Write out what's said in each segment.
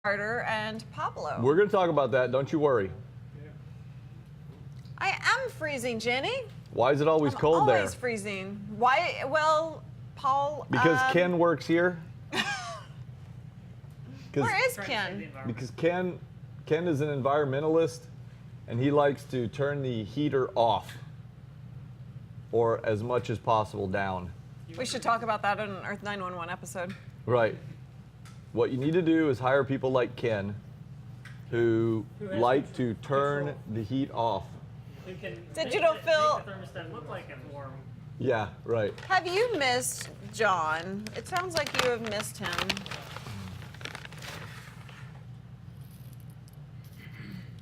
Carter and Pablo. We're going to talk about that. Don't you worry. I am freezing, Jenny. Why is it always I'm cold there? Always freezing. Why? Well, Paul. Because Ken works here. Where is Ken? Because Ken is an environmentalist, and he likes to turn the heater off, or as much as possible down. We should talk about that in an Earth 911 episode. Right. What you need to do is hire people like Ken, who like to turn the heat off. Digital Phil. The thermostat look like it's warm. Yeah, right. Have you missed John? It sounds like you have missed him.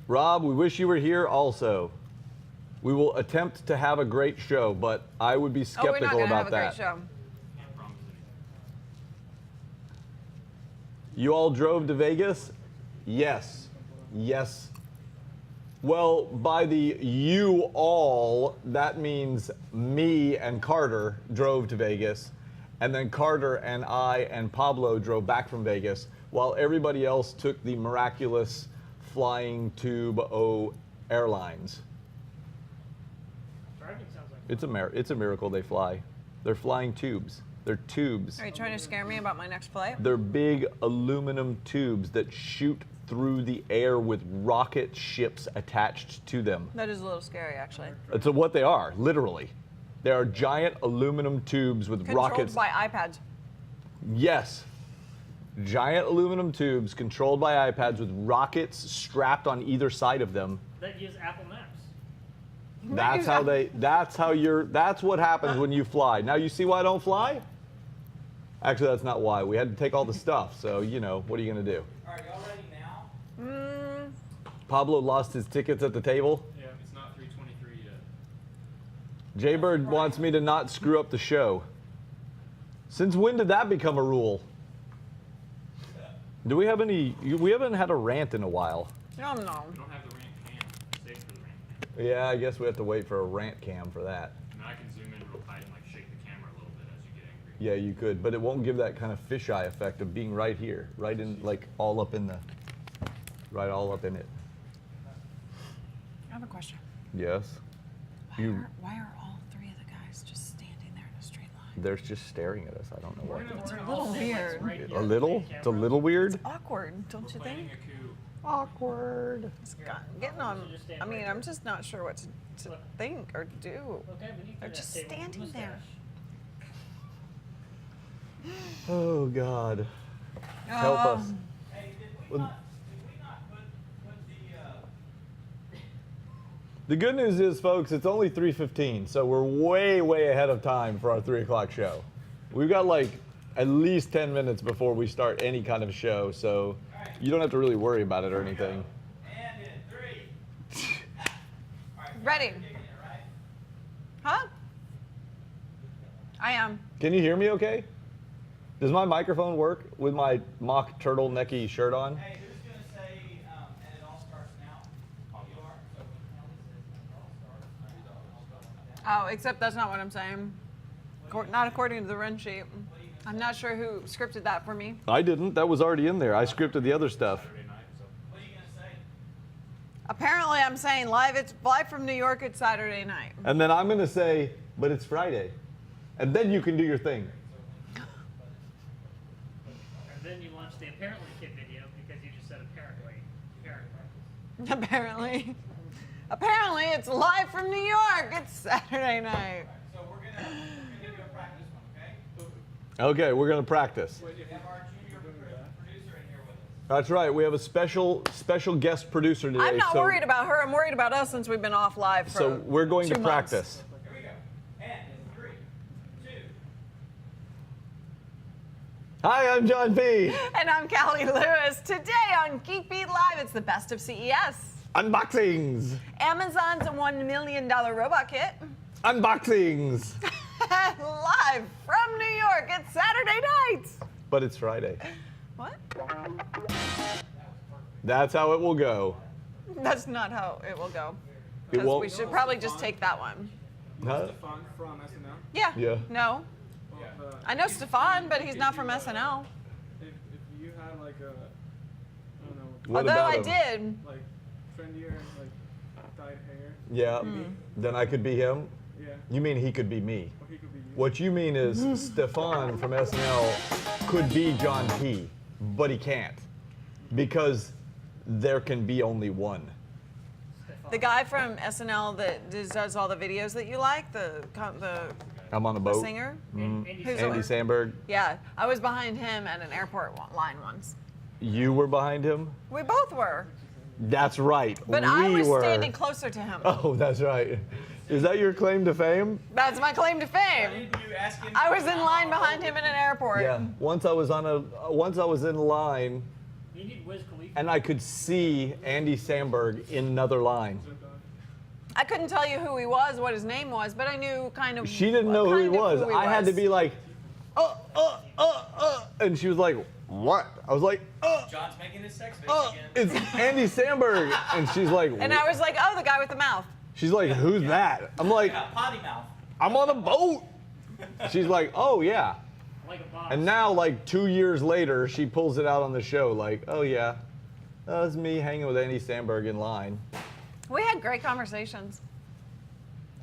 Rob, we wish you were here also. We will attempt to have a great show, but I would be skeptical about that. We're not going to have a great show. You all drove to Vegas? Yes. Yes. Well, by the you all, that means me and Carter drove to Vegas, and then Carter and I and Pablo drove back from Vegas, while everybody else took the miraculous Flying Tube O Airlines. Driving sounds like It's a miracle they fly. They're flying tubes. They're tubes. Are you trying to scare me about my next flight? They're big aluminum tubes that shoot through the air with rocket ships attached to them. That is a little scary, actually. That's what they are, literally. They are giant aluminum tubes with rockets. Controlled by iPads. Yes. Giant aluminum tubes controlled by iPads with rockets strapped on either side of them. that use Apple Maps. That's what happens when you fly. Now you see why I don't fly? Actually, that's not why. We had to take all the stuff, so, you know, what are you going to do? All right, y'all ready now? Pablo lost his tickets at the table. Yeah, it's not 3:23 yet. Jaybird wants me to not screw up the show. Since when did that become a rule? Do we have any? We haven't had a rant in a while. No. We don't have the rant cam. Save for the rant cam. Yeah, I guess we have to wait for a rant cam for that. And I can zoom in real tight and like shake the camera a little bit as you get angry. Yeah, you could, but it won't give that kind of fisheye effect of being right here, right in, like all up in it. I have a question. Yes. Why are all three of the guys just standing there in a straight line? They're just staring at us. I don't know why. It's a little weird. A little? It's a little weird. Awkward, don't you Planning think? a coup. Awkward. It's getting on. I mean, I'm just not sure what to think or do. Okay, we need They're that just table with standing there. mustache. Oh God. Help us. Hey, did we not put The good news is, folks, it's only 3:15, so we're way ahead of time for our 3 o'clock show. We've got like at least 10 minutes before we start any kind of show, so you don't have to really worry about it or anything. and in 3? All right, Ready. you're digging it, right? Huh? I am. Can you hear me okay? Does my microphone work with my mock turtlenecky shirt on? Hey, who's going to say, and it all starts now? You are. So when Kelly says, and it all starts, I'll go with that. Oh, except that's not what I'm saying. Not according to the run sheet. I'm not sure who scripted that for me. I didn't. That was already in there. I scripted the other stuff. Saturday night, so. What are you going to say? Apparently, I'm saying live. It's live from New York. It's Saturday night. And then I'm going to say, but it's Friday. And then you can do your thing. And then you launch the apparently kid video because you just said apparently. Apparently, it's live from New York. It's Saturday night. So we're going to do a practice one, okay? Okay, we're going to practice. We have our junior producer in here with us. That's right. We have a special guest producer today. I'm not so, worried about her. I'm worried about us since we've been off live for So we're going 2 to months. practice. Here we go. And in 3, 2. Hi, I'm John P. And I'm Callie Lewis. Today on Geek Beat Live, it's the best of CES. Unboxings. Amazon's $1 million robot kit. Unboxings. Live from New York. It's Saturday night. But it's Friday. What? That's how it will go. That's not how it will go. It Because won't. we should probably just take that one. Huh? Stefan from SNL. Yeah. Yeah. No. I know Stefan, but he's not from SNL. If you had like What Although about I him? did. Like trendier and like dyed hair. Yeah. Then I could be him. Yeah. You mean he could be me? Or he could be you. What you mean is Stefan from SNL could be John P, but he can't because there can be only one. The guy from SNL that does all the videos that you like, the I'm on a boat. singer. Andy Who's Andy Samberg. Yeah, I was behind him at an airport line once. You were behind him? We both were, That's right. but we I was were. standing closer to him. Oh, that's right. Is that your claim to fame? That's my claim to fame. Didn't you ask him? I was in line behind him in an airport. Yeah. Once I was in line You need Wiz Khalifa. and I could see Andy Samberg in another line. I couldn't tell you who he was, what his name was, but I knew kind of. She didn't know who he kind of was. I had to be like, and she was like, what? I was like, John's making his sex face again. it's Andy Samberg. And she's like, And I was like, oh, the guy with the mouth. she's like, who's that? I'm like, Yeah, potty mouth. I'm on a boat. She's like, oh yeah. Like a boss. And now, like 2 years later, she pulls it out on the show, like, oh yeah, that was me hanging with Andy Samberg in line. We had great conversations.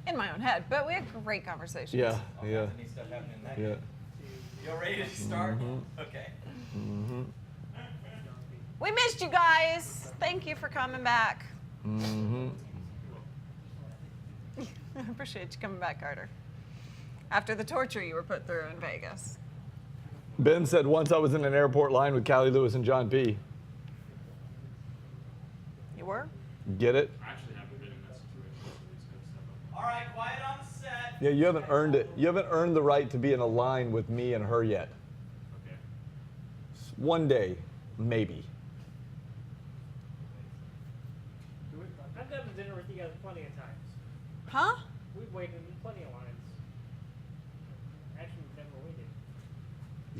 In my own head, but we had great conversations. Yeah, All yeah, kinds of neat stuff happening in that. yeah. Y'all ready to start? Okay. We missed you guys. Thank you for coming back. I appreciate you coming back, Carter. After the torture you were put through in Vegas. Ben said once I was in an airport line with Callie Lewis and John P. You were? Get it? I actually haven't been in that situation, so it's good stuff. All right, quiet on the set. Yeah, you haven't earned it. You haven't earned the right to be in a line with me and her yet. Okay. One day, maybe. I've gone to dinner with you guys plenty of times. Huh? We've waited in plenty of lines. Actually, we've never waited.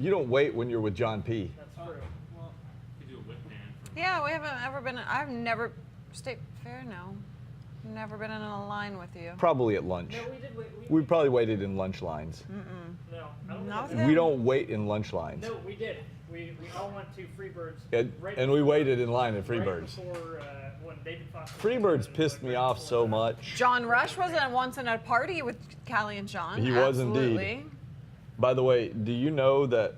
You don't wait when you're with John P. That's true. Well, You could do a whip pan from Yeah, we haven't ever been. I've never. State Fair, no. Never been in a line with you. Probably at lunch. No, we did wait. We probably waited in lunch lines. No, I don't No, think Yeah. We don't wait in lunch lines. No, we did. We all went to Freebirds. And we waited in line at Freebirds. Right before when David Foster. Freebirds pissed me off so much. John Rush was once in a party with Callie and John. He was Absolutely. indeed. By the way, do you know that?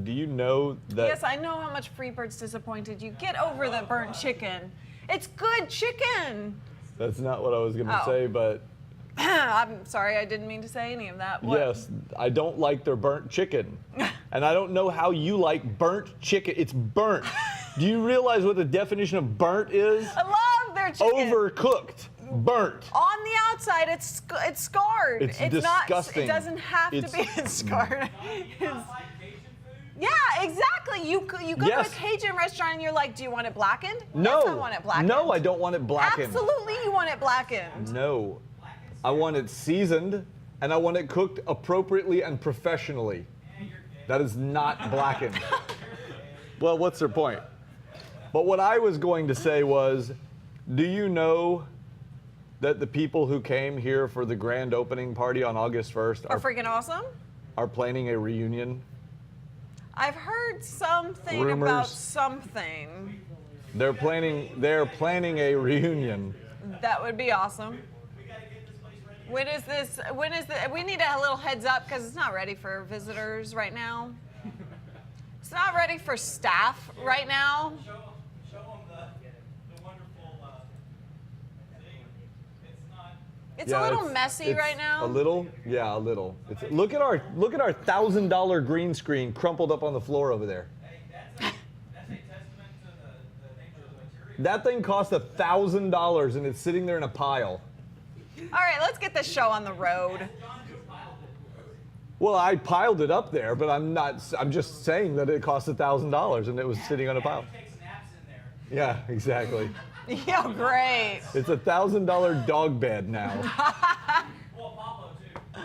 Yes, I know how much Freebirds disappointed you. Get over the burnt chicken. It's good chicken. That's not what I was gonna Oh. say, but I'm sorry, I didn't mean to say any of that. What? yes, I don't like their burnt chicken. And I don't know how you like burnt chicken. It's burnt. Do you realize what the definition of burnt is? I love their chicken. Overcooked. Burnt. On the outside, it's scarred. It's Not. disgusting. It doesn't have to be scarred. You not like Cajun food? Yeah, exactly. You go Yes. to a Cajun restaurant and you're like, do you want it blackened? No. Yes, I want it blackened. No, I don't want it blackened. Absolutely, you want it blackened. No. I want it seasoned and I want it cooked appropriately and professionally. That is not blackened. Well, what's their point? But what I was going to say was, do you know that the people who came here for the grand opening party on August 1st Are freaking awesome. are planning a reunion? I've heard something Rumors. about something. They're planning a reunion. That would be awesome. When is this? We need a little heads up because it's not ready for visitors right now. It's not ready for staff right now. Show them the wonderful. See, it's not. It's Yeah, a little messy it's right now. A little? Yeah, a little. Look at our $1,000 green screen crumpled up on the floor over there. Hey, that's a testament to the nature of the material. That thing cost $1,000 and it's sitting there in a pile. All right, let's get this show on the road. Well, I piled it up there, but I'm just saying that it cost $1,000 and it was sitting on a pile. Takes naps in there. Yeah, exactly. Yeah, great. It's $1,000 dog bed now. Well, Pablo too.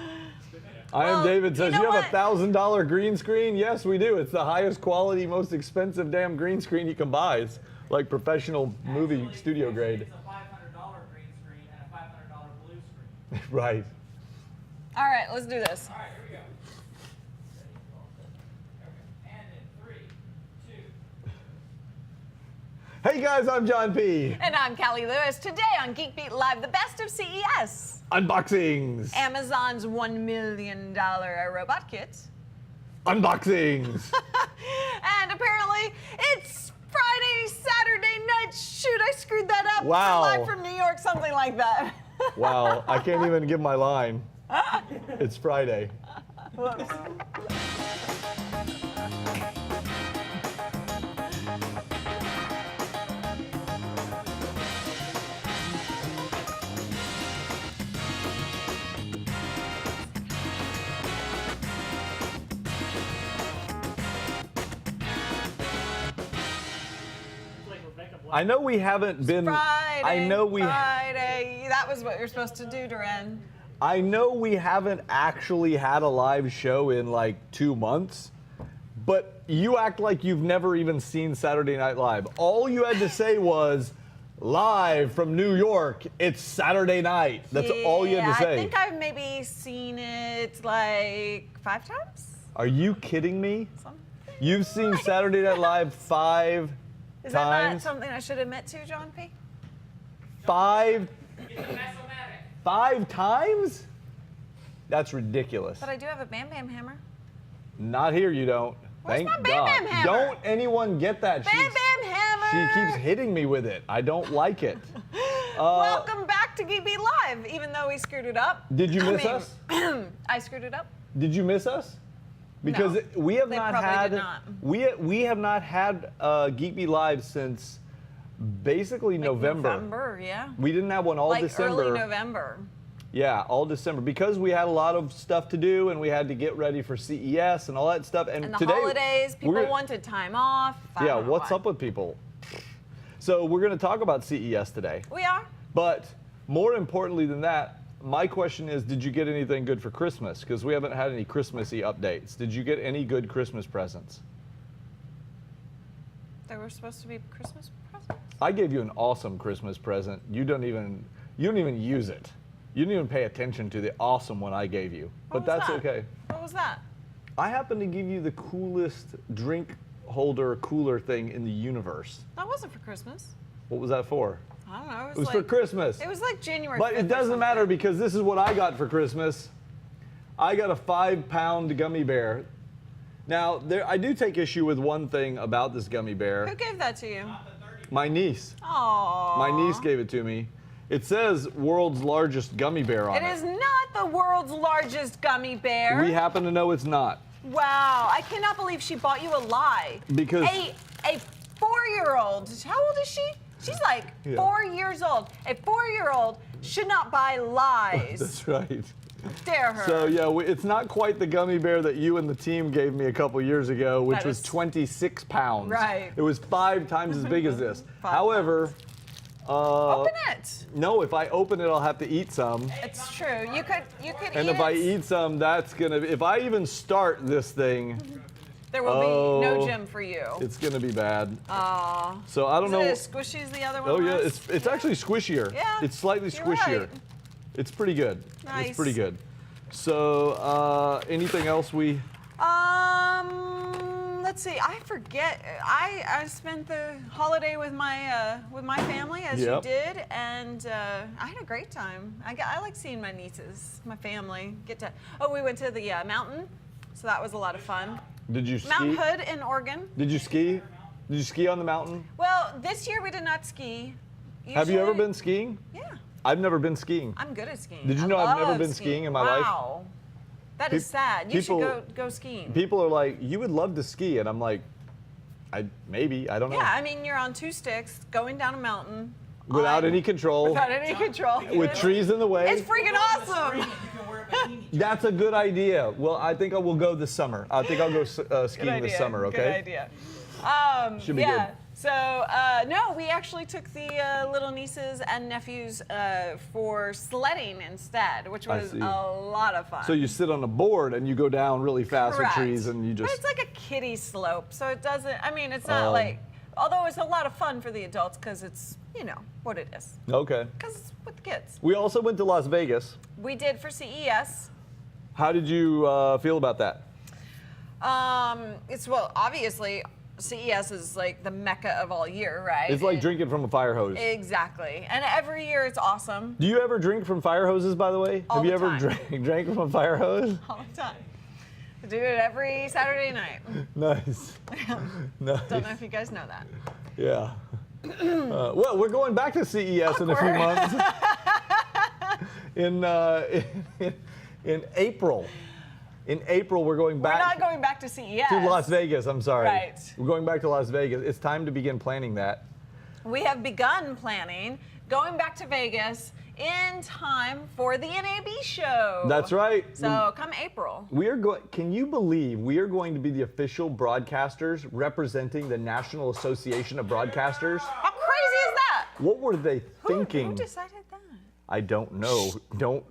I am Well, David says, you know you have what? $1,000 green screen? Yes, we do. It's the highest quality, most expensive damn green screen you can buy. It's like professional movie studio grade. It's a $500 green screen and a $500 blue screen. Right. All right, let's do this. All right, here we go. Okay, and in 3, Hey guys, I'm John P. And I'm Callie Lewis. Today on Geek Beat Live, the best of CES. Unboxings. Amazon's $1 million robot kit. Unboxings. And apparently it's Friday, Saturday night. Shoot, I screwed that up. Wow. Live from New York, something like that. Wow, I can't even give my line. It's Friday. Whoops. Like Rebecca Black. I know we haven't been. Friday, I know we. Friday. That was what you're supposed to do, Duran. I know we haven't actually had a live show in like 2 months, but you act like you've never even seen Saturday Night Live. All you had to say was, live from New York, it's Saturday night. That's all you had to say. I think I've maybe seen it like 5 times. Are you kidding me? Something. You've seen Saturday Night Live 5 Is that not times? something I should admit to, John P? 5 It's a Mesomatic. 5 times? That's ridiculous. But I do have a Bam Bam hammer. Not here, you don't. Where's Thank my Bam God. Bam hammer? Don't anyone get that. Bam Bam hammer! She keeps hitting me with it. I don't like it. Welcome back to Geek Beat Live, even though we screwed it up. Did you miss I mean, us? I screwed it up. Did you miss us? Because No, we have they not probably had did not. we have not had Geek Beat Live since basically Like November. Yeah. We didn't have one all like December. early November. Yeah, all December because we had a lot of stuff to do and we had to get ready for CES and all that stuff. And, And the today, holidays, people we're- wanted time off. I Yeah, don't know what's why. up with people? So we're going to talk about CES today. We are. But more importantly than that, my question is, did you get anything good for Christmas? Because we haven't had any Christmassy updates. Did you get any good Christmas presents? They were supposed to be Christmas presents. I gave you an awesome Christmas present. You don't even use it. You didn't even pay attention to the awesome one I gave you. What But was that's that? okay. What was that? I happen to give you the coolest drink holder cooler thing in the universe. That wasn't for Christmas. What was that for? I don't know. It was for Christmas. It was like January. But 5th it or doesn't matter something. because this is what I got for Christmas. I got a 5-pound gummy bear. Now, I do take issue with one thing about this gummy bear. Who gave that to you? My niece. Aww. My niece gave it to me. It says world's largest gummy bear on it. It is not the world's largest gummy bear. We happen to know it's not. Wow, I cannot believe she bought you a lie. Because- a 4-year-old. How old is she? She's like Yeah. 4 years old. A 4-year-old should not buy lies. That's right. Dare her. So yeah, it's not quite the gummy bear that you and the team gave me a couple years ago, which That was is- 26 pounds. Right. It was 5 times as big as this. 5 However, Open it. no, if I open it, I'll have to eat some. It's true. You could And eat if I it. eat some, that's gonna. If I even start this thing, There will be no Oh, gym for you. it's gonna be bad. Aw. So I don't Is know. it as squishy as the other one Oh yeah, was? it's actually squishier. Yeah, It's slightly you're squishier. right. It's pretty good. Nice. It's pretty good. So anything else we? Let's see. I forget. I spent the holiday with my family as you Yep. did, and I had a great time. I like seeing my nieces, my family get to. Oh, we went to the mountain, so that was a lot of fun. Did you ski? Mount Hood in Oregon. Did you ski? Did you ski on the mountain? Well, this year we did not ski. Have you ever Usually- been skiing? Yeah, I've never been skiing. I'm good at skiing. Did you I know I've never love been skiing in my life? Wow, that is Peop- sad. You people- should go skiing. People are like, you would love to ski, and I'm like, maybe, I don't know. Yeah, I mean you're on 2 sticks going down a mountain. Without on- any control, Without any control. with trees in the way. It's freaking awesome. You can wear a bikini. That's a good idea. Well, I think I will go this summer. I think I'll go skiing this summer. Okay. Good idea. Should be yeah. good. So no, we actually took the little nieces and nephews for sledding instead, which I was see. a lot of fun. So you sit on a board and you go down really fast Correct. with trees, and you But just. it's like a kiddie slope, so it doesn't. I mean, it's not Oh. like. Although it's a lot of fun for the adults because it's what it is. Okay. Because it's with the kids. We also went to Las Vegas. We did for CES. How did you feel about that? It's obviously CES is like the mecca of all year, right? It's like drinking from a fire hose. Exactly. And every year it's awesome. Do you ever drink from fire hoses, by the way? All Have you the ever time. drank from a fire hose? All the time. I do it every Saturday night. Nice. Nice. Don't know if you guys know that. Yeah. Well, we're going back to CES in a few months. In April. In April, we're going We're back not going back to CES. to Las Vegas. I'm sorry. Right. We're going back to Las Vegas. It's time to begin planning that. We have begun planning going back to Vegas in time for the NAB show. That's right. So come April. We are going. Can you believe we are going to be the official broadcasters representing the National Association of Broadcasters? How crazy is that? What were they thinking? Who decided that? I don't know. Don't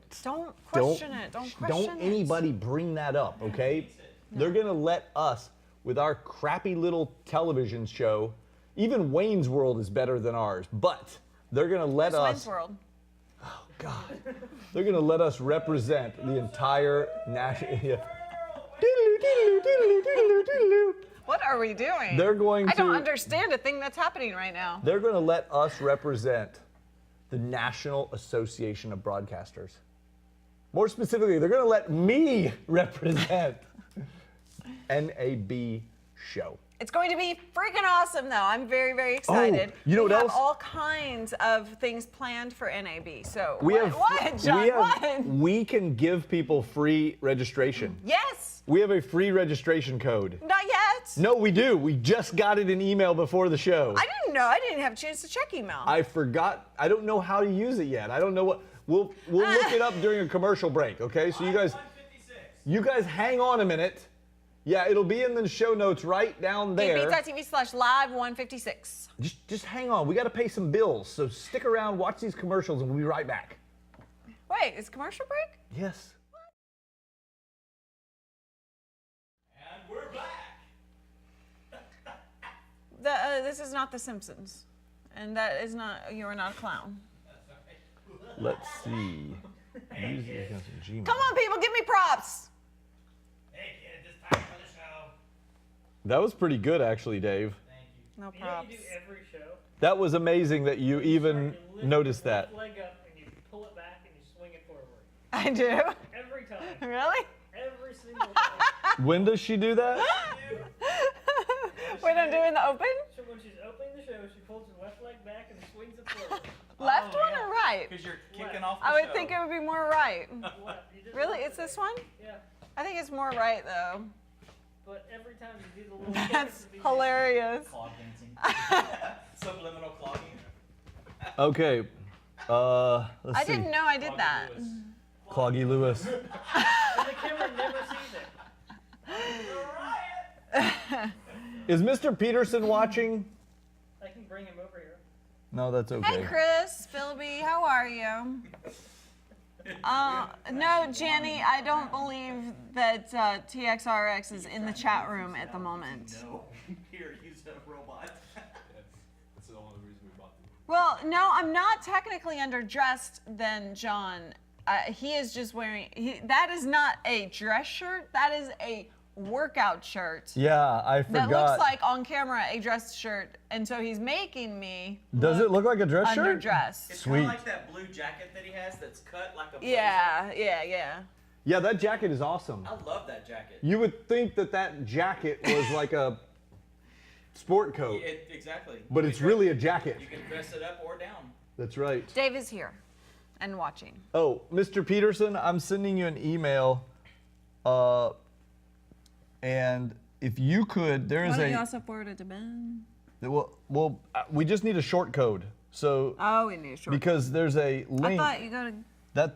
question it. Don't question Don't it. anybody bring that up, okay? They're gonna let us, with our crappy little television show, even Wayne's World is better than ours, but they're gonna let Where's us. Wayne's World? Oh God. They're gonna let us represent the entire national. What are we doing? They're going I don't to- understand a thing that's happening right now. They're gonna let us represent the National Association of Broadcasters. More specifically, they're gonna let me represent NAB show. It's going to be freaking awesome, though. I'm very, very excited. you know we what have else? all kinds of things planned for NAB. So What, John? What? we can give people free registration. Yes. We have a free registration code. Not yet. No, we do. We just got it in email before the show. I didn't know. I didn't have a chance to check email. I forgot. I don't know how to use it yet. I don't know what. We'll look it up during a commercial break. Okay, so you guys hang on a minute. Yeah, it'll be in the show notes right down there. GeekBeat.tv/live156. Just hang on. We got to pay some bills. So stick around, watch these commercials, and we'll be right back. Wait, is commercial break? Yes. And we're back. This is not The Simpsons, and that is not. You are not a clown. Let's see. Music against Gmail. Come on, people, give me props. Hey kid, it's time for the show. That was pretty good, actually, Dave. Thank you. No You know props. you do every show? That was amazing that you even You lift noticed your that. left leg up and you pull it back and you swing it forward. I do. Every time. Really? Every single time. When does she do that? When I'm doing the open? So when she's opening the show, she pulls her left leg back and swings it forward. Left one or right? Because you're kicking off the I would show. think it would be more right. Left. You just Really? left It's it. this one? Yeah. I think it's more right, though. But every time you do the little kick That's at the beginning. hilarious. Clog dancing. Subliminal clogging. Okay. Let's I see. didn't know I did that. Cloggy Lewis. And the camera never sees it. Is Mr. Peterson watching? I can bring him over here. No, that's okay. Hey, Chris, Philby, how are you? No, Jenny, I don't believe that TXRX is in the chat room at the moment. No. Here, use a robot. That's the only reason we bought them. Well, no, I'm not technically underdressed than John. He is just wearing, that is not a dress shirt, that is a workout shirt. Yeah, I That forgot. looks like on camera a dress shirt, and so he's making me Does it look like a dress shirt? underdressed. It's Sweet. kind of like that blue jacket that he has that's cut like a blazer. Yeah. Yeah, that jacket is awesome. I love that jacket. You would think that jacket was like a sport coat, Exactly. but it's really a jacket. You can dress it up or down. That's right. Dave is here and watching. Oh, Mr. Peterson, I'm sending you an email. And if you could, there is a. forward it to Ben? Well, we just need a short code. So Oh, we need a short. because there's a I link. thought you gotta.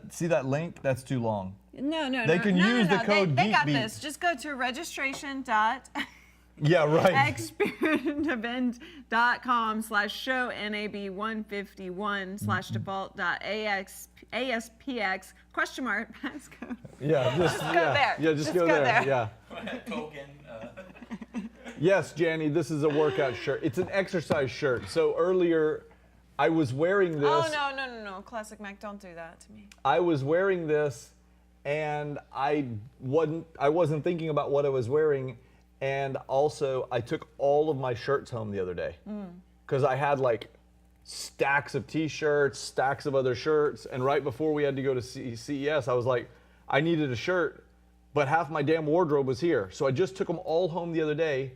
See that link? That's too long. No. They can use the code They got GeekBeat. this. Just go to registration. Yeah, right. experientivent.com/show NAB151/default.aspx passcode. Yeah, just go yeah, there. Yeah, just Just go go there. there. Yeah. Token. Yes, Janny, this is a workout shirt. It's an exercise shirt. So earlier, I was wearing this. Oh no! Classic Mac, don't do that to me. I was wearing this, and I wasn't thinking about what I was wearing, And also, I took all of my shirts home the other day because I had like stacks of t-shirts, stacks of other shirts, and right before we had to go to CES, I was like, I needed a shirt, but half my damn wardrobe was here. So I just took them all home the other day,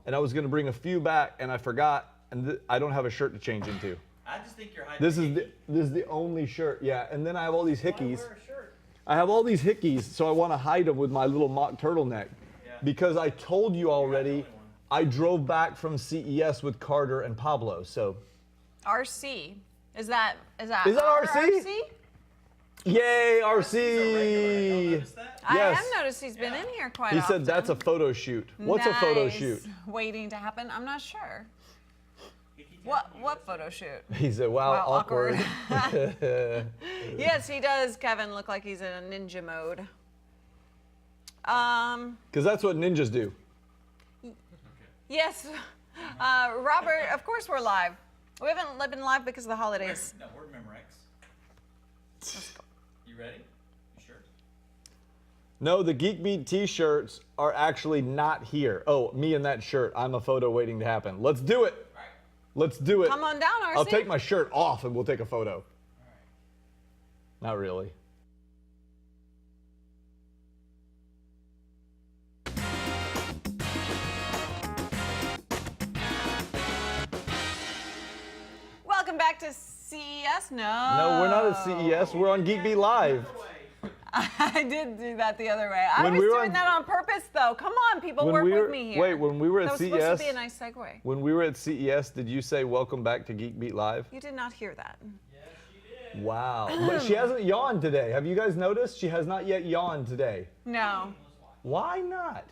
and I was gonna bring a few back, and I forgot, and I don't have a shirt to change into. I just think you're hiding. This is the only shirt, yeah. And then I have all these hickeys. Wear a shirt. I have all these hickeys, so I want to hide them with my little mock turtleneck. Yeah. Because I told you already, I drove back from CES with Carter and Pablo. So, RC. Is that Is that our RC? Yay, RC! Notice that? I Yes. have noticed he's been in here quite He often. said that's a photo shoot. What's a photo Nice. shoot? Waiting to happen. I'm not sure. What photo shoot? He said, wow, Wow, awkward. Yes, he does, Kevin, look like he's in a ninja mode. Because that's what ninjas do. Yes, Robert, of course we're live. We haven't been live because of the holidays. No, we're Memorex. You ready? You sure? No, the Geek Beat t-shirts are actually not here. Oh, me in that shirt. I'm a photo waiting to happen. Let's do it. Right. Let's do it. Come on down, RC. I'll take my shirt off and we'll take a photo. All right. Not really. Welcome back to CES. No. No, we're not at CES. We're on Geek Beat Live. I did do that the other way. I When was we were doing on- that on purpose, though. Come on, people, When work we were- with me here. wait, when we were at that was supposed to be CES a nice segue. When we were at CES, did you say welcome back to Geek Beat Live? You did not hear that. Yes, you did. Wow. But she hasn't yawned today. Have you guys noticed? She has not yet yawned today. No. Why not?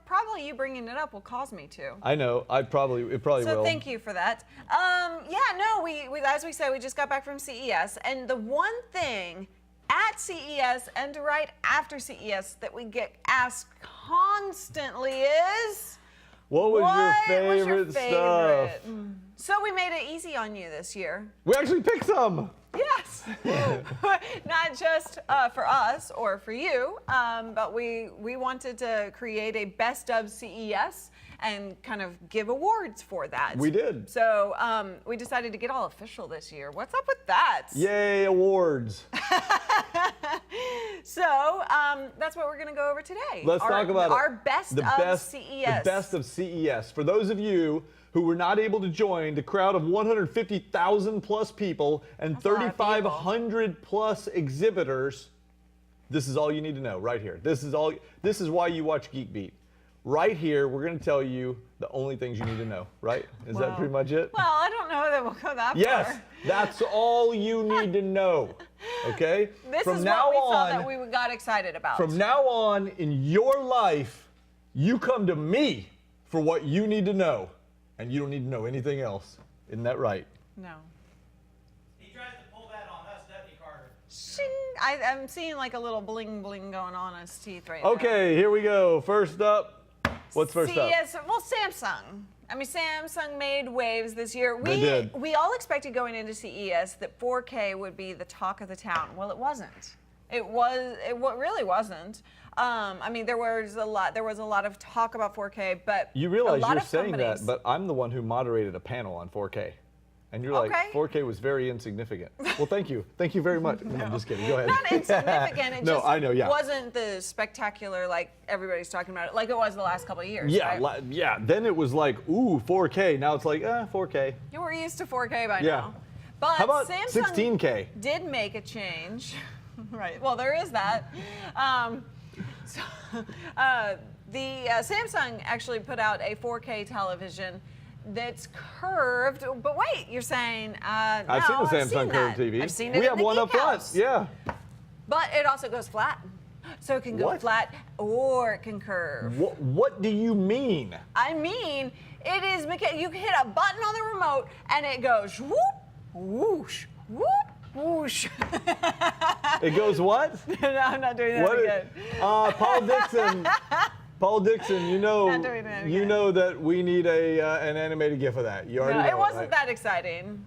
Probably you bringing it up will cause me to. I know. It probably So will. thank you for that. Yeah, no, we as we said, we just got back from CES, and the one thing at CES and right after CES that we get asked constantly is, What was your was favorite stuff? So we made it easy on you this year. We actually picked some. Yes, not just for us or for you, but we wanted to create a best of CES and kind of give awards for that. We did. So we decided to get all official this year. What's up with that? Yay, awards. So that's what we're going to go over today. Let's talk about our it. best The of best- CES. The best of CES. For those of you who were not able to join the crowd of 150,000 plus people and That's a lot of people. 3,500 plus exhibitors, this is all you need to know right here. This is why you watch Geek Beat. Right here, we're going to tell you the only things you need to know, right? Is that Wow. pretty much it? Well, I don't know that we'll go that Yes, far. that's all you need to know. Okay? This From is now what we thought on, that we got excited about. From now on in your life, you come to me for what you need to know, and you don't need to know anything else. Isn't that right? No. He tries to pull that on us, doesn't he, Carter? Shing. I'm seeing like a little bling bling going on his teeth right now. Okay, here we go. First up, what's first up? CES, well, Samsung. I mean, Samsung made waves this year. They did. We all expected going into CES that 4K would be the talk of the town. Well, it wasn't. It really wasn't. I mean, there was a lot of talk about 4K, but You a realize lot you're of saying companies, that, but I'm the one who moderated a panel on 4K. And you're Okay. like, 4K was very insignificant. Well, thank you. Thank you very much. No, I'm just kidding. Go ahead. not insignificant. It No, just I know, yeah. wasn't the spectacular like everybody's talking about it, like it was the last couple of years. Yeah, right? yeah. Then it was like, ooh, 4K. Now it's like, 4K. You were used to 4K by Yeah. now. But How about Samsung 16K? did make a change. Right. Well, there is that. Samsung actually put out a 4K television that's curved. But wait, you're saying I've seen the Samsung curved TV. I've seen it. We in have the one Geek up front. House. Yeah. But it also goes flat. So it can go What? flat or it can curve. What do you mean? I mean, it is you hit a button on the remote and it goes whoop, whoosh, whoop, whoosh. It goes what? No, I'm not doing that again. Paul Dixon, you know, Not doing that you again. know that we need an animated GIF of that. You already No, know it wasn't right? that exciting.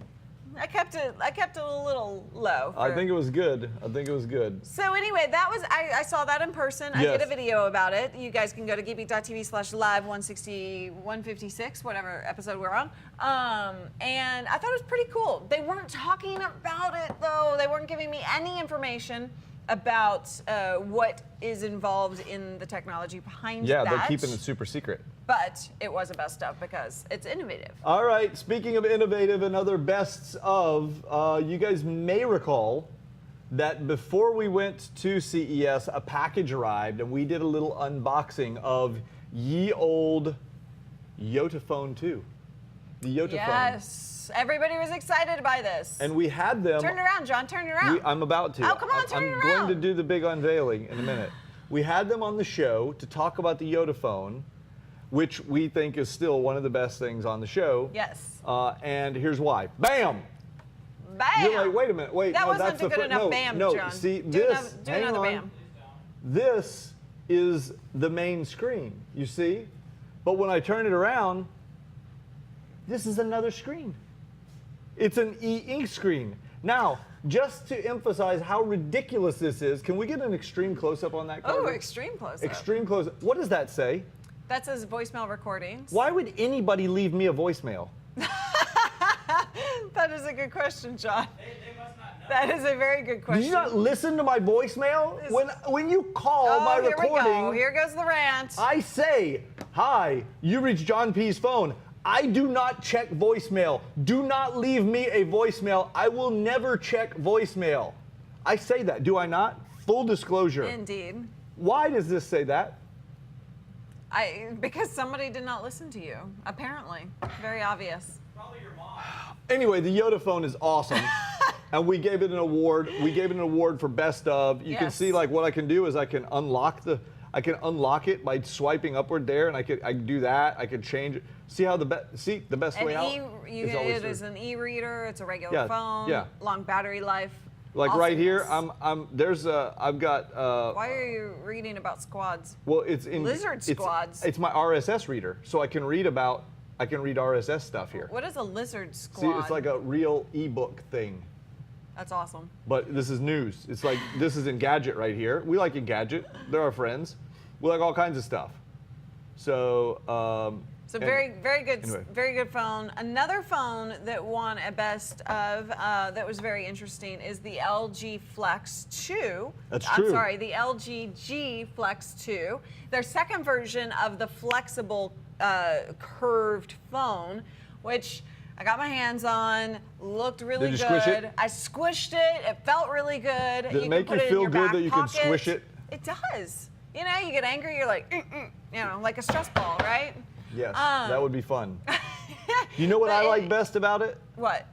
I kept it a little low. I think it was good. I think it was good. So anyway, that was I saw that in person. I Yes. did a video about it. You guys can go to geekbeat.tv/live 160, 156, whatever episode we're on. And I thought it was pretty cool. They weren't talking about it though. They weren't giving me any information about what is involved in the technology behind Yeah, that. they're keeping it super secret. But it was a best of because it's innovative. All right, speaking of innovative and other bests of, you guys may recall that before we went to CES, a package arrived and we did a little unboxing of ye old Yotaphone 2. The Yotaphone. Yes, everybody was excited by this. And we had them. Turn it around, John, turn it around. I'm about to. Oh, come on, turn it I'm going to around. do the big unveiling in a minute. We had them on the show to talk about the Yotaphone, which we think is still one of the best things on the show. Yes. And here's why. Bam! Bam! You're like, wait a minute, wait. That no, wasn't that's a the good enough no, bam, no, John. see, Do this, do hang another on. bam. This is the main screen, you see? But when I turn it around, this is another screen. It's an e-ink screen. Now, just to emphasize how ridiculous this is, can we get an extreme close-up on that Oh, Carter? extreme close-up. Extreme close-up. What does that say? That says voicemail recordings. Why would anybody leave me a voicemail? That is a good question, John. They must not know. That is a very good question. Did you not listen to my voicemail? Is- When you call Oh, my here we go. recording, Here goes the rant. I say, hi, you reached John P's phone. I do not check voicemail. Do not leave me a voicemail. I will never check voicemail. I say that, do I not? Full disclosure. Indeed. Why does this say that? Because somebody did not listen to you, apparently. Very obvious. Probably your mom. Anyway, the Yotaphone is awesome. And we gave it an award. We gave it an award for best of. You can Yes. see like what I can do is I can unlock it by swiping upward there, and I can do that. I can change it. See how the best way out is always It through. is an e-reader. It's a regular Yeah, phone. yeah. Long battery life. Like right here, awesomeness. I've got. Why are you reading about squads? Well, it's in Lizard squads. It's my RSS reader, so I can read RSS stuff here. What is a lizard See, squad? it's like a real ebook thing. That's awesome. But this is news. It's like this is in Gadget right here. We like Gadget. They're our friends. We like all kinds of stuff. So. So and- very good, anyway. very good phone. Another phone that won a best of that was very interesting is the LG Flex 2. That's I'm true. sorry, the LG G Flex 2. Their second version of the flexible curved phone, which I got my hands on, looked really Did you good. squish it? I squished it. It felt really good. Did it make can you put it in feel your good back that you can pocket. squish it? It does. You know, you get angry, you're like, you know, like a stress ball, right? Yes, that would be fun. You know what But I like best about it? What?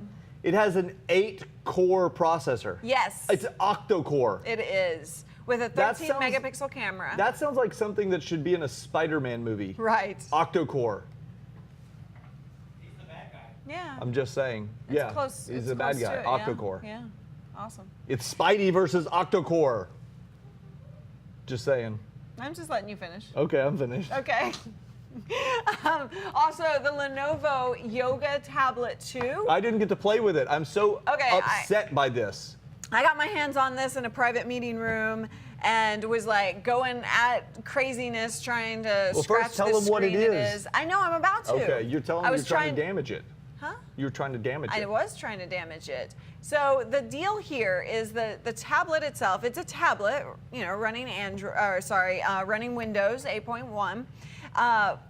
It has an 8-core processor. Yes. It's octo-core. It is. With a That 13 sounds- megapixel camera. That sounds like something that should be in a Spider-Man movie. Right. Octo-core. He's the bad guy. Yeah. I'm just saying. It's yeah. close. He's it's a bad close guy. to it, yeah. Octo-core. Yeah. Awesome. It's Spidey versus Octo-core. Just saying. I'm just letting you finish. Okay, I'm finished. Okay. Also, the Lenovo Yoga Tablet 2. I didn't get to play with it. I'm so Okay, upset by this. I got my hands on this in a private meeting room and was like going at craziness trying to Well, scratch first tell the them screen what it is. I know, I'm about to. Okay, you're telling I me was you're trying to damage it. Huh? You were trying to damage I it. was trying to damage it. So the deal here is that the tablet itself, it's a tablet, you know, running running Windows 8.1.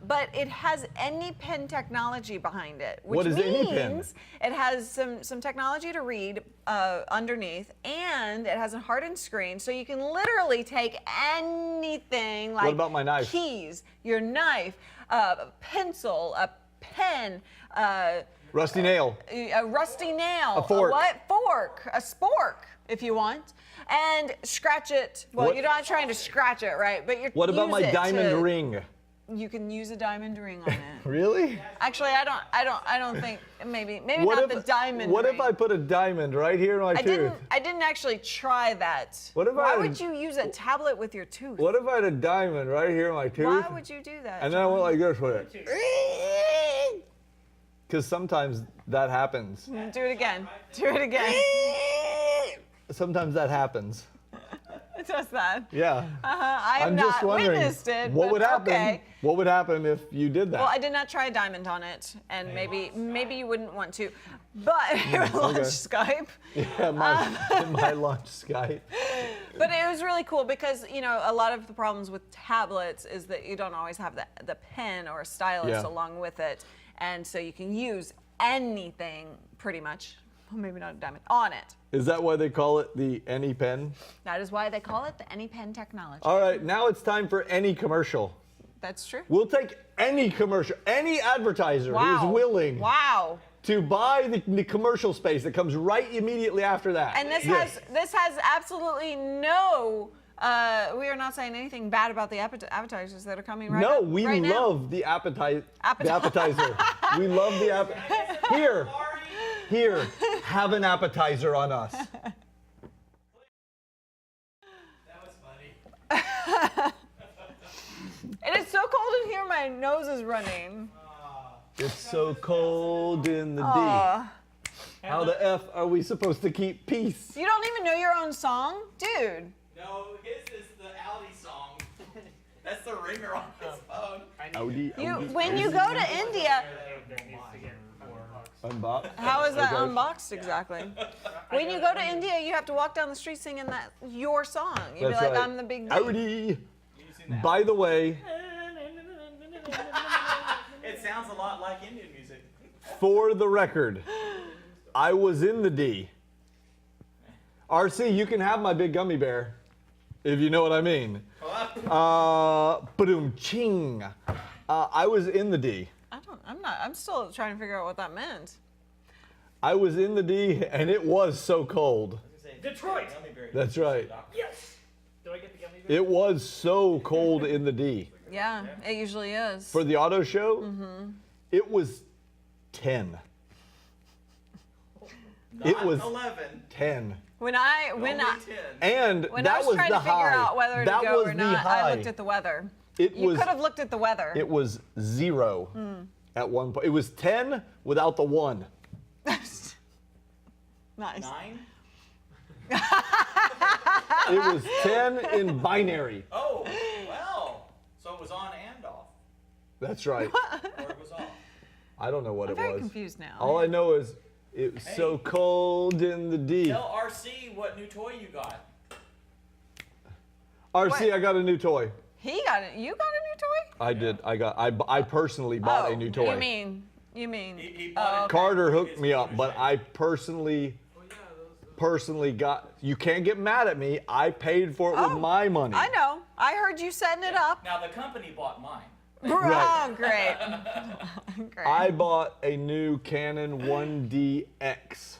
But it has AnyPen technology behind it, which What is AnyPen? means it has some technology to read underneath, and it has a hardened screen, so you can literally take anything like What about my knife? keys, your knife, a pencil, a pen, Rusty nail. a rusty nail, A fork. what fork, a spork, if you want, and scratch it. Well, What- you're not trying to scratch it, right? But you're. What about use my it diamond to- ring? You can use a diamond ring on it. Really? Actually, I don't think maybe What not if the diamond. What ring. if I put a diamond right here in my tooth? I didn't actually try that. What if Why I- would you use a tablet with your tooth? What if I had a diamond right here in my tooth? Why would you do that? And then I went like this with it. Because sometimes that happens. Do it again. Do it again. Sometimes that happens. It does that. Yeah. I have I'm not just wondering witnessed it. what but would happen. Okay. What would happen if you did that? Well, I did not try a diamond on it, and maybe you wouldn't want to. But it launched Skype. Yeah, my launch Skype. But it was really cool because, you know, a lot of the problems with tablets is that you don't always have the pen or a stylus Yeah. along with it. And so you can use anything pretty much, well, maybe not a diamond, on it. Is that why they call it the Any Pen? That is why they call it the AnyPen technology. All right, now it's time for any commercial. That's true. We'll take any commercial, any advertiser who's willing Wow. to buy the commercial space that comes right immediately after that. And this Yes. has absolutely no. We are not saying anything bad about the appetizers that are coming right No, up, we right now. love the appetizer. We love the appetizer. Here, have an appetizer on us. That was funny. It is so cold in here, my nose is running. It's so cold in the Aw. D. How the F are we supposed to keep peace? You don't even know your own song? Dude. No, his is the Audi song. That's the ringer on his phone. Audi, When you go to India, Unbox. how is that Okay. unboxed exactly? When you go to India, you have to walk down the street singing your song. You'd be That's like, right. I'm the big D. Audi. By the way, It sounds a lot like Indian music. for the record, I was in the D. RC, you can have my big gummy bear, if you know what I mean. Ba-doom ching. I was in the D. I'm still trying to figure out what that meant. I was in the D, and it was so cold. Detroit. That's right. Yes. Do I get the gummy bear? It was so cold in the D. Yeah, it usually is. For the auto show, it was 10. It was 11. 10. When I Only 10. And when that I was was trying the to figure high. out whether to That go was or the not, high. I looked at the weather. It You was, could have looked at the weather. It was 0 at one point. It was 10 without the 1. Nice. 9? It was 10 in binary. Oh, well. So it was on and off. That's right. Or it was off. I don't know what I'm it very was. confused now. All I know is it was so cold in the D. Tell RC what new toy you got. RC, What? I got a new toy. He got it. You got a new toy? I did. I personally bought a new toy. You mean? He bought it. Carter hooked me up, but I personally got. You can't get mad at me. I paid for it with my money. I know. I heard you setting it up. Now the company bought mine. Oh, great. Great. I bought a new Canon 1DX.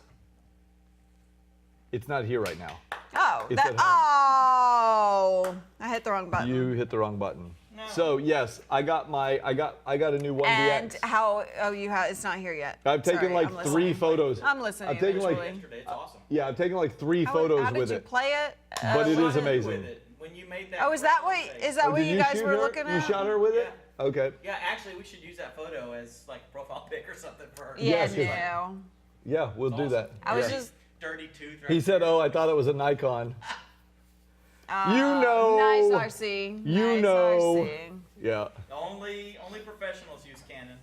It's not here right now. Oh, It's at home. I hit the wrong button. You hit the wrong button. So yes, I got a new 1DX. And how? Oh, it's not here yet. I've taken Sorry, like I'm 3 listening. photos. I'm listening. I've taken like eventually. Yesterday, it's awesome. yeah, I've taken like 3 How photos did with you it. play it? But it is Shot amazing. with it. When you made that Oh, is that photo, what? say- Is that what Did you guys shoot were her? looking at? You shot her with it? Okay. Yeah, actually, we should use that photo as like a profile pic or something for her. Yeah, Yes, yes. no. Yeah, we'll do that. I was Yeah. just. Dirty tooth. Right He said, there. "Oh, I thought it was a Nikon." You know. Nice RC. You nice know. RC. Yeah. Only professionals use Canon.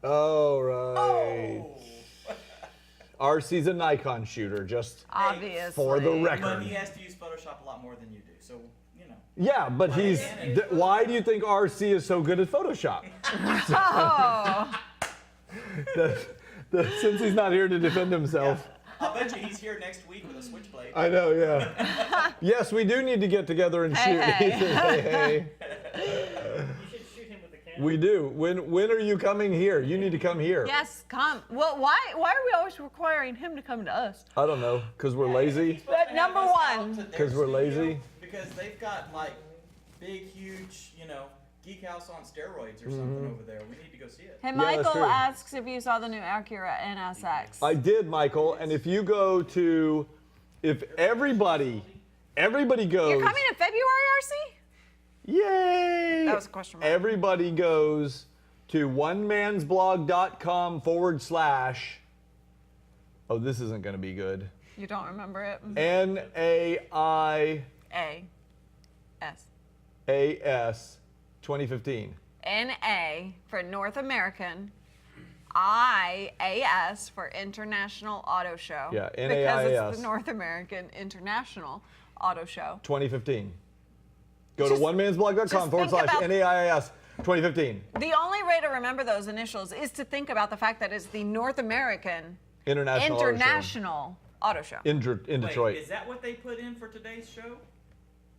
All right. Oh. RC's a Nikon shooter, just Obviously. for the But record. he has to use Photoshop a lot more than you do, so you know. Yeah, but he's. Why do you think RC is so good at Photoshop? Oh. Since he's not here to defend himself. I'll bet you he's here next week with a switchblade. I know, yeah. Yes, we do need to get together and shoot. Hey. He says, hey, hey. You should shoot him with the camera. We do. When are you coming here? You need to come here. Yes, come. Well, why are we always requiring him to come to us? I don't know, because we're lazy. But number one. 'Cause we're lazy? Because they've got like big, huge, geek house on steroids or something over there. We need to go see it. Hey, that's Michael true. asks if you saw the new Acura NSX. I did, Michael, and if you go to, if everybody goes. You're coming in February, RC? Yay! That was a question mark. Everybody goes to onemansblog.com /. Oh, this isn't going to be good. You don't remember it? NAIAS A-S. 2015. N-A for North American. I-A-S for International Auto Show. Yeah, Because NAIAS. it's the North American International Auto Show. 2015. Go Just- to onemansblog.com just think about- /NAIAS 2015. The only way to remember those initials is to think about the fact that it's the North American International Auto Show. in Detroit. Wait, is that what they put in for today's show?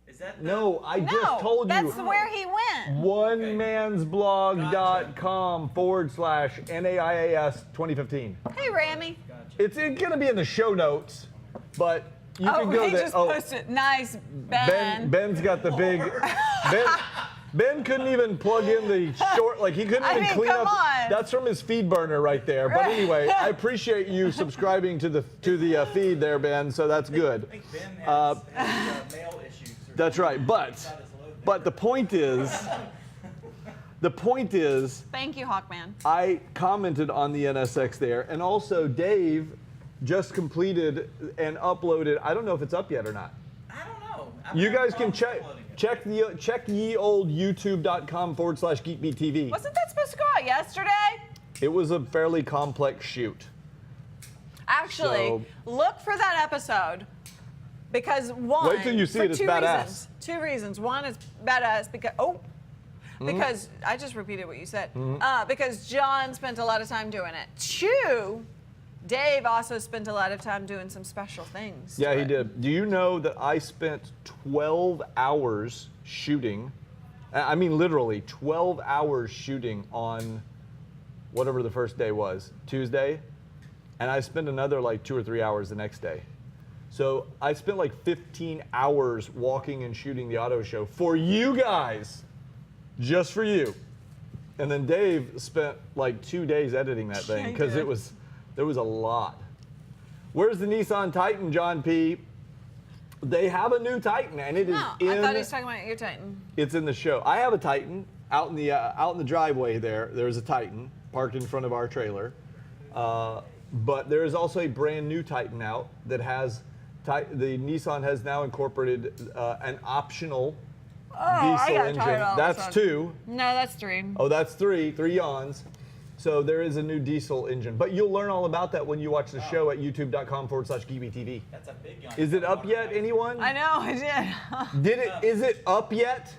Is that No, I just No, told you. that's where he went. Onemansblog.com /NAIAS 2015. Hey, Rami. It's going to be in the show notes, but you can go he there. just posted. Nice, Ben. Ben's got the big. Ben couldn't even plug in the short, like he couldn't I even mean, clean come up. on. That's from his feed burner right there. But anyway, I appreciate you subscribing to the feed there, Ben. So that's good. I think Ben has mail issues. That's right. But the point is, Thank you, Hawkman. I commented on the NSX there, and also Dave just completed and uploaded. I don't know if it's up yet or not. I don't know. You guys can check ye old youtube.com /GeekBeat TV. Wasn't that supposed to go out yesterday? It was a fairly complex shoot. Actually, So- look for that episode because one. Wait till you see for it, it's two badass. reasons. Two reasons. One is badass because I just repeated what you said. Because John spent a lot of time doing it. Two, Dave also spent a lot of time doing some special things. Yeah, to he it. did. Do you know that I spent 12 hours shooting? I mean, literally 12 hours shooting on whatever the first day was, Tuesday, and I spent another like 2 or 3 hours the next day. So I spent like 15 hours walking and shooting the auto show for you guys, just for you. And then Dave spent like 2 days editing that thing he because did. there was a lot. Where's the Nissan Titan, John P? They have a new Titan, and it is No, in. I thought he was talking about your Titan. It's in the show. I have a Titan out in the driveway there. There's a Titan parked in front of our trailer, but there is also a brand new Titan out that has. The Nissan has now incorporated an optional diesel got engine. tired all of a That's sudden. 2. No, that's 3. Oh, that's 3 yawns. So there is a new diesel engine, but you'll learn all about that when you watch the show at youtube.com /GeekBeat TV. That's a big yawn. Is it up yet, anyone? I know, I did. Is it up yet?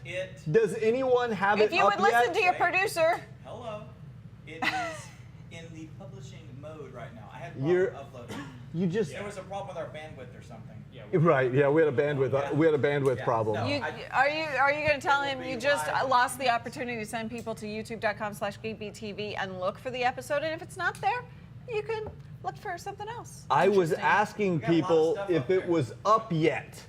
Does anyone have If it you up would yet? listen to your producer. Hello. It is in the publishing mode right now. I had a You're- problem uploading. You just There was a problem with our bandwidth or something. right. Yeah, we had a bandwidth. We had a bandwidth Yeah. problem. No. Are you going to tell him be you just live. lost the opportunity to send people to youtube.com /GeekBeat TV and look for the episode, and if it's not there, you can look for something else. I was Interesting. asking got a lot of people stuff if up it there. was up yet.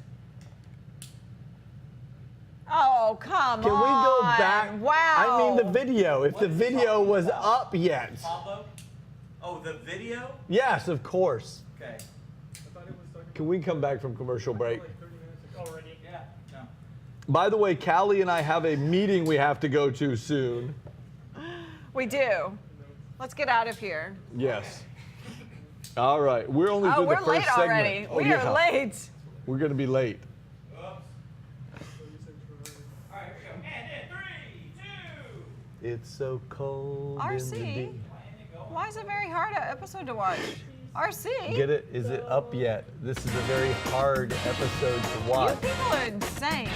Oh, come Can on. we go back? Wow. I mean the video. If What the are you video talking was about? up yet. Pablo? Oh, the video? Yes, of course. Okay. I thought it was talking Can we come back from commercial break? like 30 minutes ago. Already. Yeah. No. By the way, Callie and I have a meeting we have to go to soon. We do. Let's get out of here. Yes. All right. We're only Oh, through the we're first late segment. already. Oh, We yeah. are late. We're going to be late. So you said Ferrari. All right, here we go. And in 3, 2. It's so cold. RC? In the deep. Why is it a very hard episode to watch? RC? Get it? Is it up yet? This is a very hard episode to You watch. people are insane. John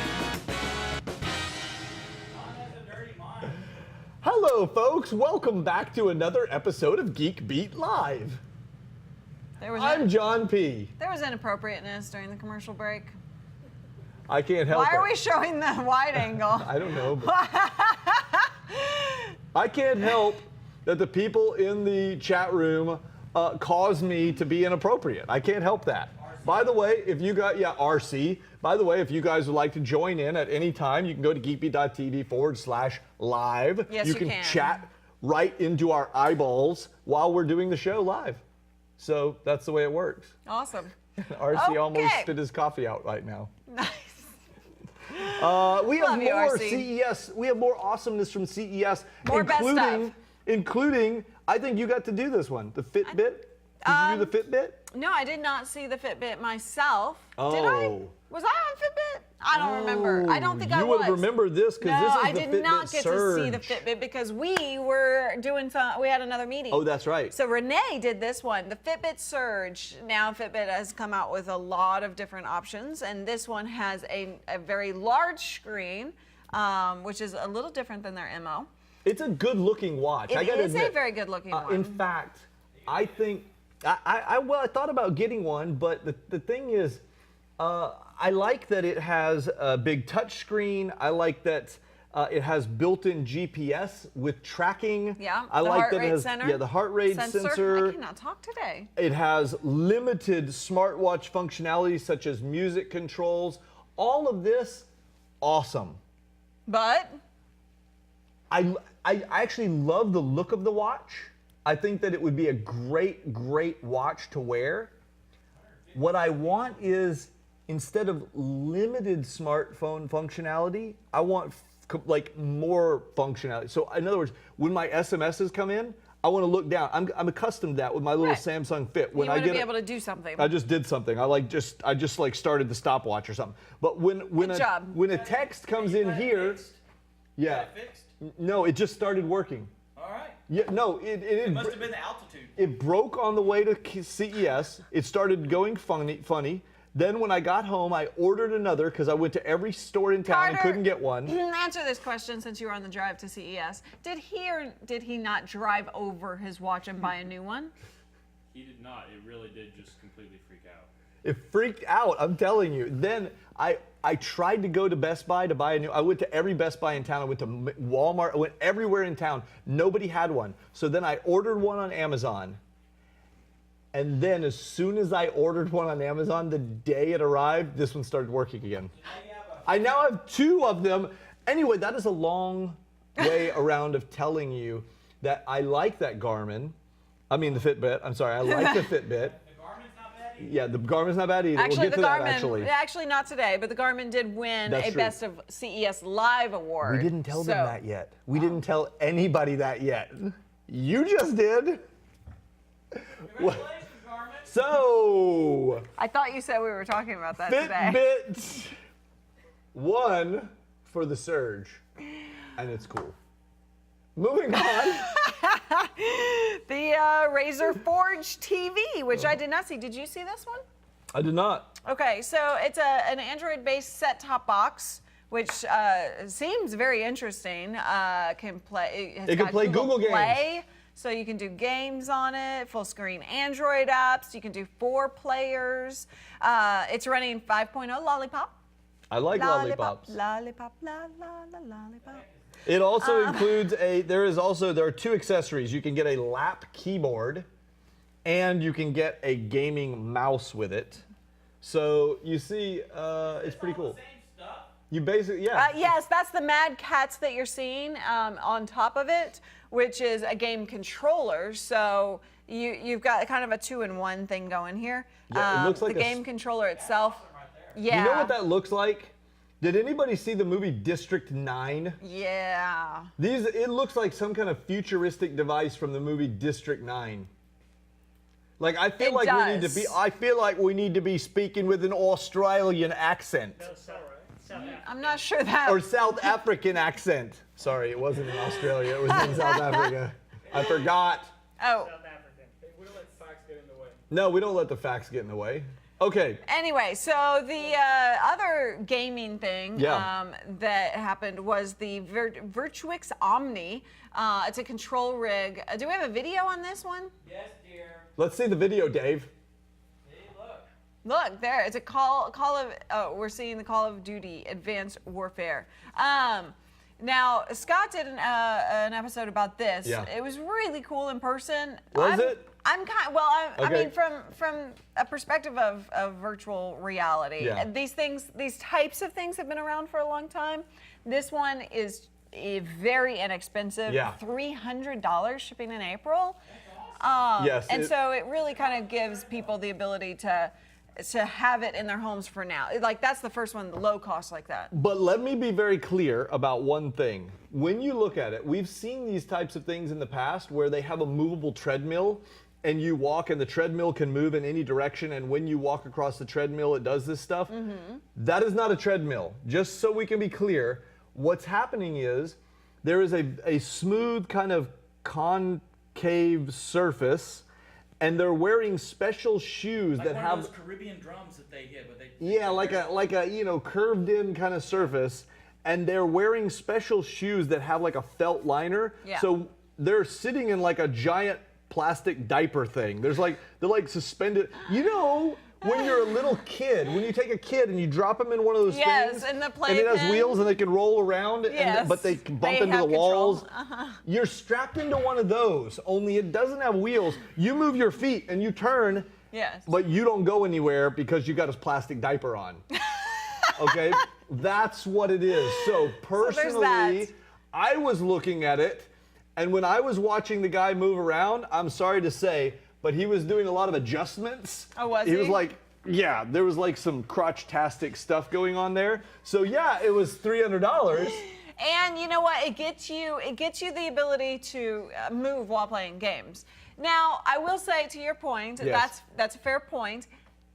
has a dirty mind. Hello, folks. Welcome back to another episode of Geek Beat Live. I'm John P. There was inappropriateness during the commercial break. I can't help Why it. are we showing the wide angle? I don't know. But I can't help that the people in the chat room cause me to be inappropriate. I can't help that. By the way, if you got, RC. By the way, if you guys would like to join in at any time, you can go to geekbeat.tv /live. Yes, you you can can. chat right into our eyeballs while we're doing the show live. So that's the way it works. Awesome. RC almost Okay. spit his coffee out right now. Nice. We have Love you, more RC. CES. We have more awesomeness from CES, More best including. I think you got to do this one, the Fitbit. Did you do the Fitbit? No, I did not see the Fitbit myself. Did I? Oh. Was I on Fitbit? I don't remember. I don't think I was. You would have remembered this because No, this is I the did Fitbit not get Surge. to see the Fitbit because we were doing some. We had another meeting. Oh, that's right. So Renee did this one, the Fitbit Surge. Now Fitbit has come out with a lot of different options, and this one has a very large screen, which is a little different than their MO. It's a good-looking watch. I It gotta is a admit. very good-looking one. In fact, I think I thought about getting one, but the thing is, I like that it has a big touch screen. I like that it has built-in GPS with tracking. Yeah, I the like heart that rate it has sensor. the heart rate sensor. I cannot talk today. It has limited smartwatch functionality such as music controls. All of this, awesome. But I actually love the look of the watch. I think that it would be a great watch to wear. What I want is, instead of limited smartphone functionality, I want like more functionality. So in other words, when my SMSs come in, I want to look down. I'm accustomed to that with my little Right. Samsung Fit. When you I want to get be it- able to do something. I just did something. I just like started the stopwatch or something. But when Good job. when a text comes in here, yeah, Fixed? no, it just started working. All right. Yeah, no, It must have been the altitude. it broke on the way to CES. It started going funny. Then when I got home, I ordered another because I went to every store in town and Carter, couldn't get one. Answer this question since you were on the drive to CES. Did he or did he not drive over his watch and buy a new one? He did not. It really did just completely freak out. It freaked out, I'm telling you. Then I tried to go to Best Buy to buy a new. I went to every Best Buy in town. I went to Walmart. I went everywhere in town. Nobody had one. So then I ordered one on Amazon. And then as soon as I ordered one on Amazon, the day it arrived, this one started working again. I now have two of them. Anyway, that is a long way around of telling you that I like that Garmin. I mean the Fitbit. I'm sorry, I like the Fitbit. The Garmin's not bad either. Yeah, the Garmin's not bad either. Actually, we'll get the to Garmin, that actually. not today, but the Garmin did win That's a true. Best of CES Live award. We didn't tell them So- that yet. We didn't tell anybody that yet. You just did. Congratulations, Garmin. So, I thought you said we were talking about that today. Fitbit won for the Surge, and it's cool. Moving on. The Razer Forge TV, which I did not see. Did you see this one? I did not. Okay, so it's an Android-based set-top box, which seems very interesting. Can play. It can play Google games. Play, so you can do games on it. Full-screen Android apps. You can do 4 players. It's running 5.0 Lollipop. I like lollipops. Lollipop, la la la lollipop. It also includes there are 2 accessories. You can get a lap keyboard, and you can get a gaming mouse with it. So you see, it's pretty cool. Same stuff. You basically, yeah. Yes, that's the Mad Cats that you're seeing on top of it, which is a game controller. So you've got kind of a 2-in-1 thing going here. Yeah, it looks like the a game controller itself. Yeah. You know what that looks like? Did anybody see the movie District 9? Yeah. It looks like some kind of futuristic device from the movie District 9. Like I feel like we need to be speaking with an Australian accent South Africa. I'm not sure that. or South African accent. Sorry, it wasn't in Australia. It was in South Africa. I forgot. Oh. South African. Hey, we don't let facts get in the way. No, we don't let the facts get in the way. Okay. Anyway, so the other gaming thing that happened was the Virtuix Omni. It's a control rig. Do we have a video on this one? Yes, dear. Let's see the video, Dave. See, look. Look, there. It's a we're seeing the Call of Duty Advanced Warfare. Now, Scott did an episode about this. Yeah. It was really cool in person. Was it? I Okay. mean, from a perspective of virtual reality, Yeah. these types of things have been around for a long time. This one is very inexpensive. Yeah. $300 shipping in April. Yes, And it- so it really kind of gives people the ability to to have it in their homes for now. Like that's the first one, low cost like that. But let me be very clear about one thing. When you look at it, we've seen these types of things in the past where they have a movable treadmill and you walk and the treadmill can move in any direction, and when you walk across the treadmill, it does this stuff. That is not a treadmill. Just so we can be clear, what's happening is there is a smooth kind of concave surface, and they're wearing special shoes Like that one have of those Caribbean drums that they hit, but they yeah, like a curved in kind of surface, and they're wearing special shoes that have like a felt liner. Yeah. So they're sitting in like a giant plastic diaper thing. They're like suspended. You know, when you're a little kid, when you take a kid and you drop them in one of those Yes, things, in the and it has playpen. wheels and they can roll around, Yes, but they can bump they into the have walls. control. You're strapped into one of those, only it doesn't have wheels. You move your feet and you turn. Yes. But you don't go anywhere because you got a plastic diaper on. Okay? That's what it is. So personally, that. I was looking at it, and when I was watching the guy move around, I'm sorry to say, but he was doing a lot of adjustments. Oh, was He was he? like, yeah, there was like some crotch-tastic stuff going on there. So yeah, it was $300. And you know what? It gets you the ability to move while playing games. Now, I will say to your point, Yes. that's a fair point.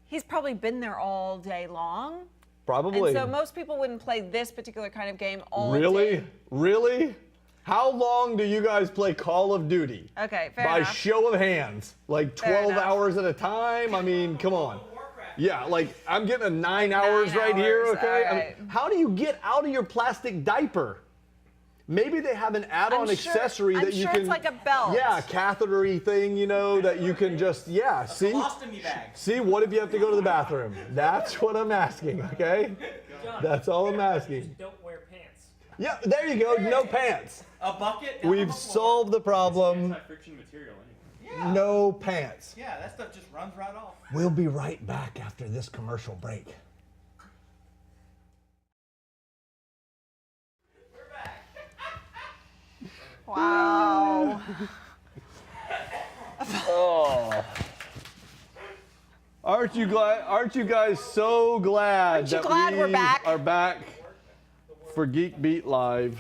He's probably been there all day long. Probably. And so most people wouldn't play this particular kind of game all Really? day. Really? How long do you guys play Call of Duty? Okay, fair By enough. show of hands. Like Fair 12 enough. hours at a time? I mean, come on. Warcraft. Yeah, like I'm getting a 9 hours right here, hours, okay? I mean, alright. how do you get out of your plastic diaper? Maybe they have an add-on I'm sure- accessory I'm that you sure can. it's like a belt. Yeah, a cathetery thing, you know, that you can just, yeah, see? Colostomy bag. See, what if you have to go to the bathroom? That's what I'm asking, okay? John, That's all I'm asking. don't wear pants. Yeah, there you go, no pants. A bucket. down on We've the floor. solved the problem. Anti-friction material anyway. Yeah. No pants. Yeah, that stuff just runs right off. We'll be right back after this commercial break. We're back. Wow. Oh. Aren't you glad? Aren't you guys so glad Aren't you that glad we we're back? are back for Geek Beat Live?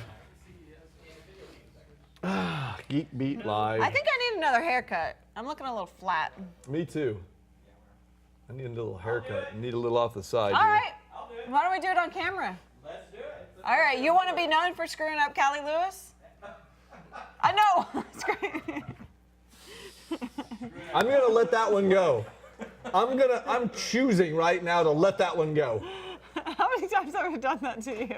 Geek Beat Live. I think I need another haircut. I'm looking a little flat. Me too. I need a little haircut. I need a little off the side. All here. right. I'll do it. Why don't we do it on camera? Let's do it. All right. You want to be known for screwing up Callie Lewis? I know. It's great. I'm gonna let that one go. I'm choosing right now to let that one go. How many times have I done that to you?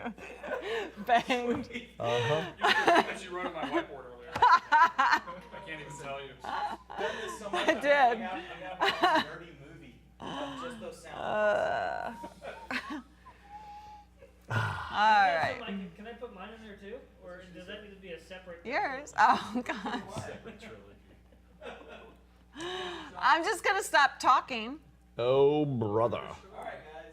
Banged. As you wrote on my whiteboard earlier. I can't even tell you. Done this so much, I I'm did. gonna have a dirty movie of just those sounds. All right. Can I put mine in there too? Or does that need to be a separate? Yours. Oh, God. I'm just going to stop talking. Oh, brother. All right, guys.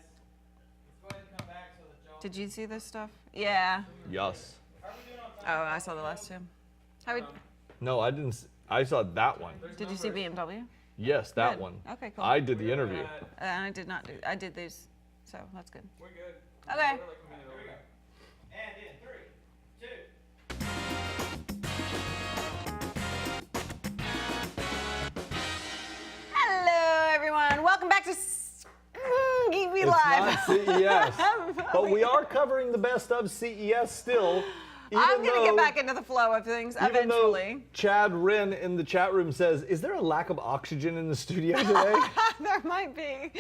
Let's go ahead and come back so that y'all. Did you see this stuff? Yeah. Yes. How are we doing on time? Oh, I saw the last two. How we, No, I didn't. I saw that one. did you see BMW? Yes, that Good. one. Okay, cool. I did the interview. I did not do. I did these, so that's good. We're good. Okay. We're like a minute over. And in 3, 2. Hello, everyone. Welcome back to Geek Beat It's Live. not CES, but we are covering the best of CES still. I'm even going to get though- back into the flow of things Even though eventually. Chad Wren in the chat room says, "Is there a lack of oxygen in the studio today?" There might be.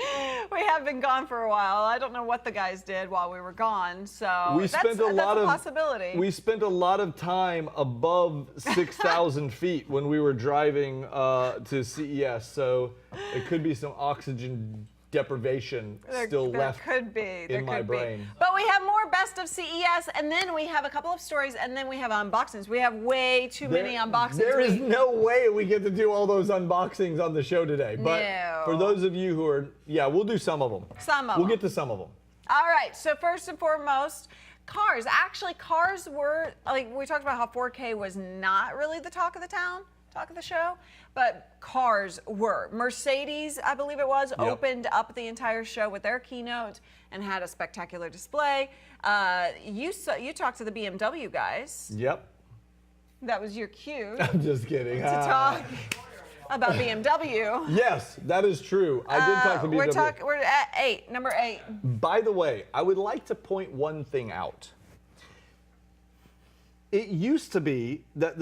We have been gone for a while. I don't know what the guys did while we were gone, so We that's spent a lot of possibility. We spent a lot of time above 6,000 feet when we were driving to CES, so it could be some oxygen deprivation still there left could be. There in my could brain. Be. But we have more best of CES, and then we have a couple of stories, and then we have unboxings. We have way too many unboxings. There is We- no way we get to do all those unboxings on the show today. But No. for those of you who are, yeah, we'll do some of them. Some of We'll them. get to some of them. All right, so first and foremost, cars. Actually, cars were, like we talked about how 4K was not really the talk of the town. talk of the show, but cars were. Mercedes, I believe it was, opened up the entire show with their keynote and had a spectacular display. You talked to the BMW guys. Yep. That was your cue I'm just kidding. to talk about BMW. Yes, that is true. I did talk to BMW. We're at 8, number 8. By the way, I would like to point one thing out. It used to be that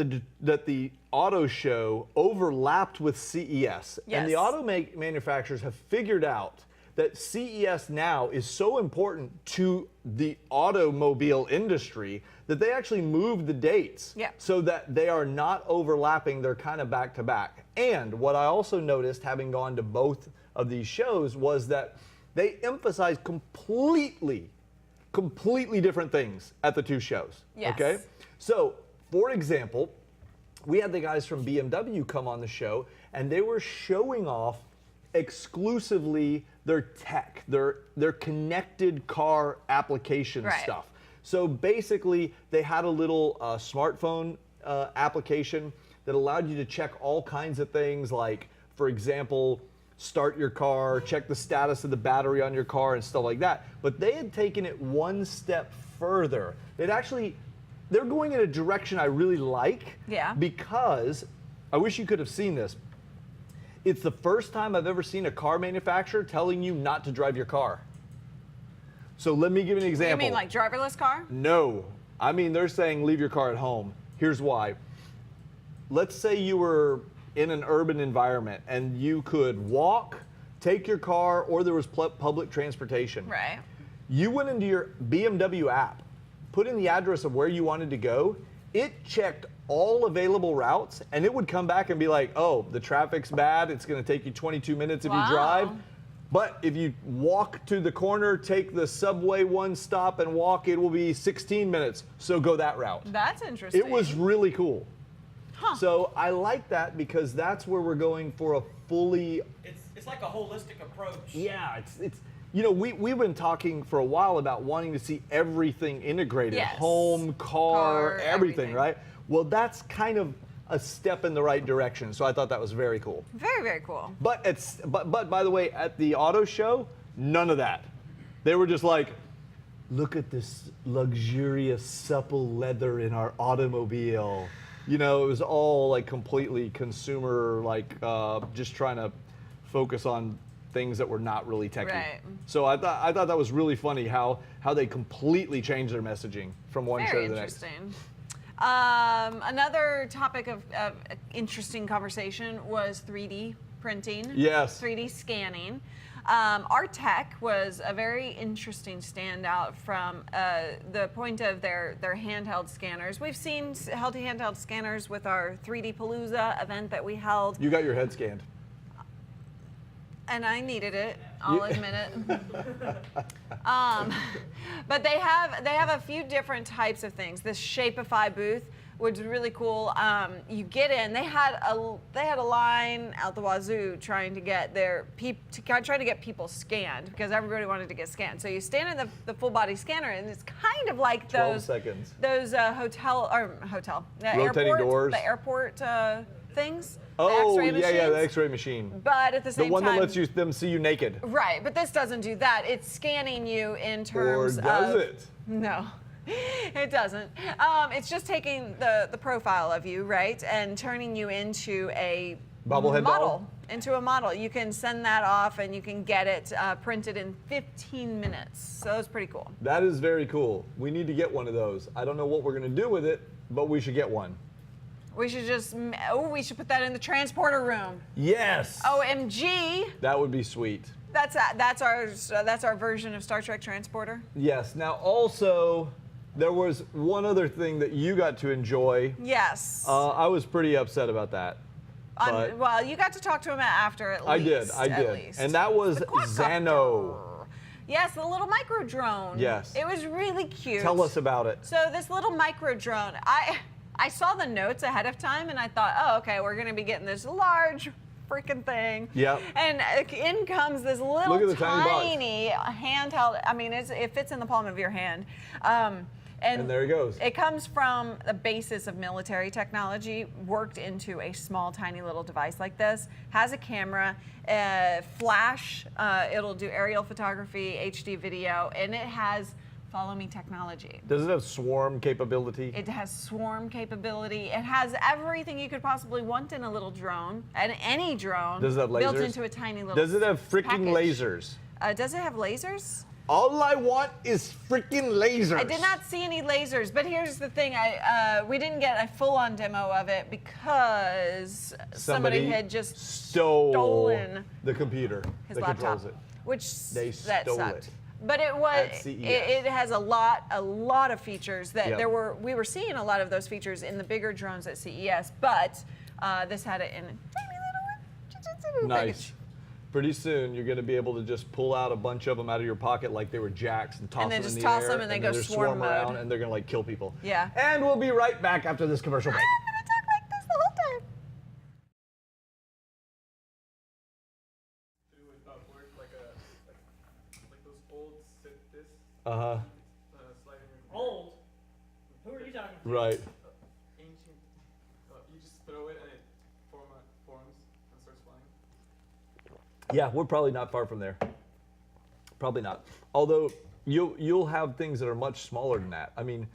the auto show overlapped with CES, and the Yes. auto manufacturers have figured out that CES now is so important to the automobile industry that they actually moved the dates so that they are not overlapping, they're kind of back to back. And what I also noticed, having gone to both of these shows, was that they emphasized completely different things at the two shows. Yes. Okay? So, for example, we had the guys from BMW come on the show, and they were showing off exclusively their tech, their connected car application stuff. So basically, they had a little smartphone application that allowed you to check all kinds of things, like, for example, start your car, check the status of the battery on your car, and stuff like that. But they had taken it one step further. They're going in a direction I really like. Yeah. Because I wish you could have seen this. It's the first time I've ever seen a car manufacturer telling you not to drive your car. So let me give you an example. You mean like driverless car? No. I mean, they're saying leave your car at home. Here's why. Let's say you were in an urban environment and you could walk, take your car, or there was public transportation. Right. You went into your BMW app, put in the address of where you wanted to go, it checked all available routes, and it would come back and be like, oh, the traffic's bad, it's gonna take you 22 minutes if you drive. But if you walk to the corner, take the subway one stop and walk, it will be 16 minutes, so go that route. That's interesting. It was really cool. Huh. So I like that because that's where we're going for a fully... It's like a holistic approach. Yeah, it's you know, we've been talking for a while about wanting to see everything integrated. Yes. Home, car, everything, everything. right? Well, that's kind of a step in the right direction, so I thought that was very cool. Very, very cool. But by the way, at the auto show, none of that. They were just like, look at this luxurious, supple leather in our automobile. You know, it was all like completely consumer, like just trying to focus on things that were not really techy. Right. So I thought that was really funny how they completely changed their messaging from one show to the next. Very interesting. Another topic of interesting conversation was 3D printing. Yes. 3D scanning. Our tech was a very interesting standout from the point of their handheld scanners. We've seen handheld scanners with our 3D Palooza event that we held. You got your head scanned. And I needed it, I'll admit it. But they have a few different types of things. This Shapeify booth was really cool. You get in, they had a line out the wazoo trying to get people scanned because everybody wanted to get scanned. So you stand in the full body scanner, and it's kind of like 12 seconds. those Rotating doors. The airport things. Oh, the X-ray yeah, machines. the X-ray machine. But at the same The one time, that lets them see you naked. right, but this doesn't do that. It's scanning you in terms Or of... does it? No, it doesn't. It's just taking the profile of you, right, and turning you into a Bobblehead model. doll? Into a model. You can send that off and you can get it printed in 15 minutes. So it's pretty cool. That is very cool. We need to get one of those. I don't know what we're going to do with it, but we should get one. We should we should put that in the transporter room. Yes. OMG. That would be sweet. That's our version of Star Trek transporter. Yes. Now, also, there was one other thing that you got to enjoy. Yes. I was pretty upset about that. But Well, you got to talk to him after at least. I did. At least. And that was The quadcopter. Xano. Yes, the little micro drone. Yes. It was really cute. Tell us about it. So this little micro drone, I saw the notes ahead of time and I thought, oh, okay, we're going to be getting this large freaking thing. Yep. And in comes this little Look at the tiny box. handheld. I mean, it fits in the palm of your hand. And there it goes. It comes from the basis of military technology worked into a small, tiny little device like this. Has a camera, flash, it'll do aerial photography, HD video, and it has follow me technology. Does it have swarm capability? It has swarm capability. It has everything you could possibly want in a little drone, and any drone. Does it have lasers? Built into a tiny little Does it have freaking package. lasers? Does it have lasers? All I want is freaking lasers. I did not see any lasers, but here's the thing: we didn't get a full-on demo of it because somebody had just stolen the computer his that laptop, controls it. which They that stole sucked. it. But it was At CES. it has a lot of features that Yep. we were seeing a lot of those features in the bigger drones at CES, but this had it in a tiny little Nice. package. Pretty soon, you're going to be able to just pull out a bunch of them out of your pocket like they were jacks and toss And then them in just the toss air. them and they go then swarm mode. around and they're going to like kill people. Yeah. And we'll be right back after this commercial break. I'm gonna talk like this the whole time. To do with work like those old sit this Uh-huh. sliding Old? Who are you talking to? Right. ancient. You just throw it and it forms and starts flying. Yeah, we're probably not far from there. Probably not. Although you'll have things that are much smaller than that. I mean,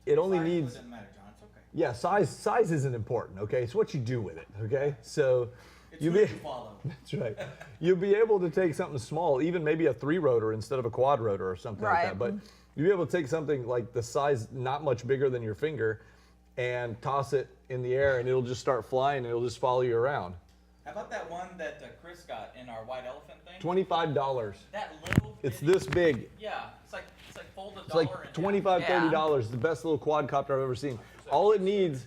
it only Size needs. doesn't matter, John. It's okay. Yeah, size isn't important. Okay, it's what you do with it. Okay, so It's you'll who be. you follow. That's right. You'll be able to take something small, even maybe a 3-rotor instead of a quad rotor or something like Right. that. But you'll be able to take something like the size not much bigger than your finger and toss it in the air and it'll just start flying and it'll just follow you around. How about that one that Chris got in our white elephant thing? $25. That little. It's bitty- this big. Yeah, it's like fold a It's dollar. like in $25, Yeah. $30. The best little quadcopter I've ever seen. All it needs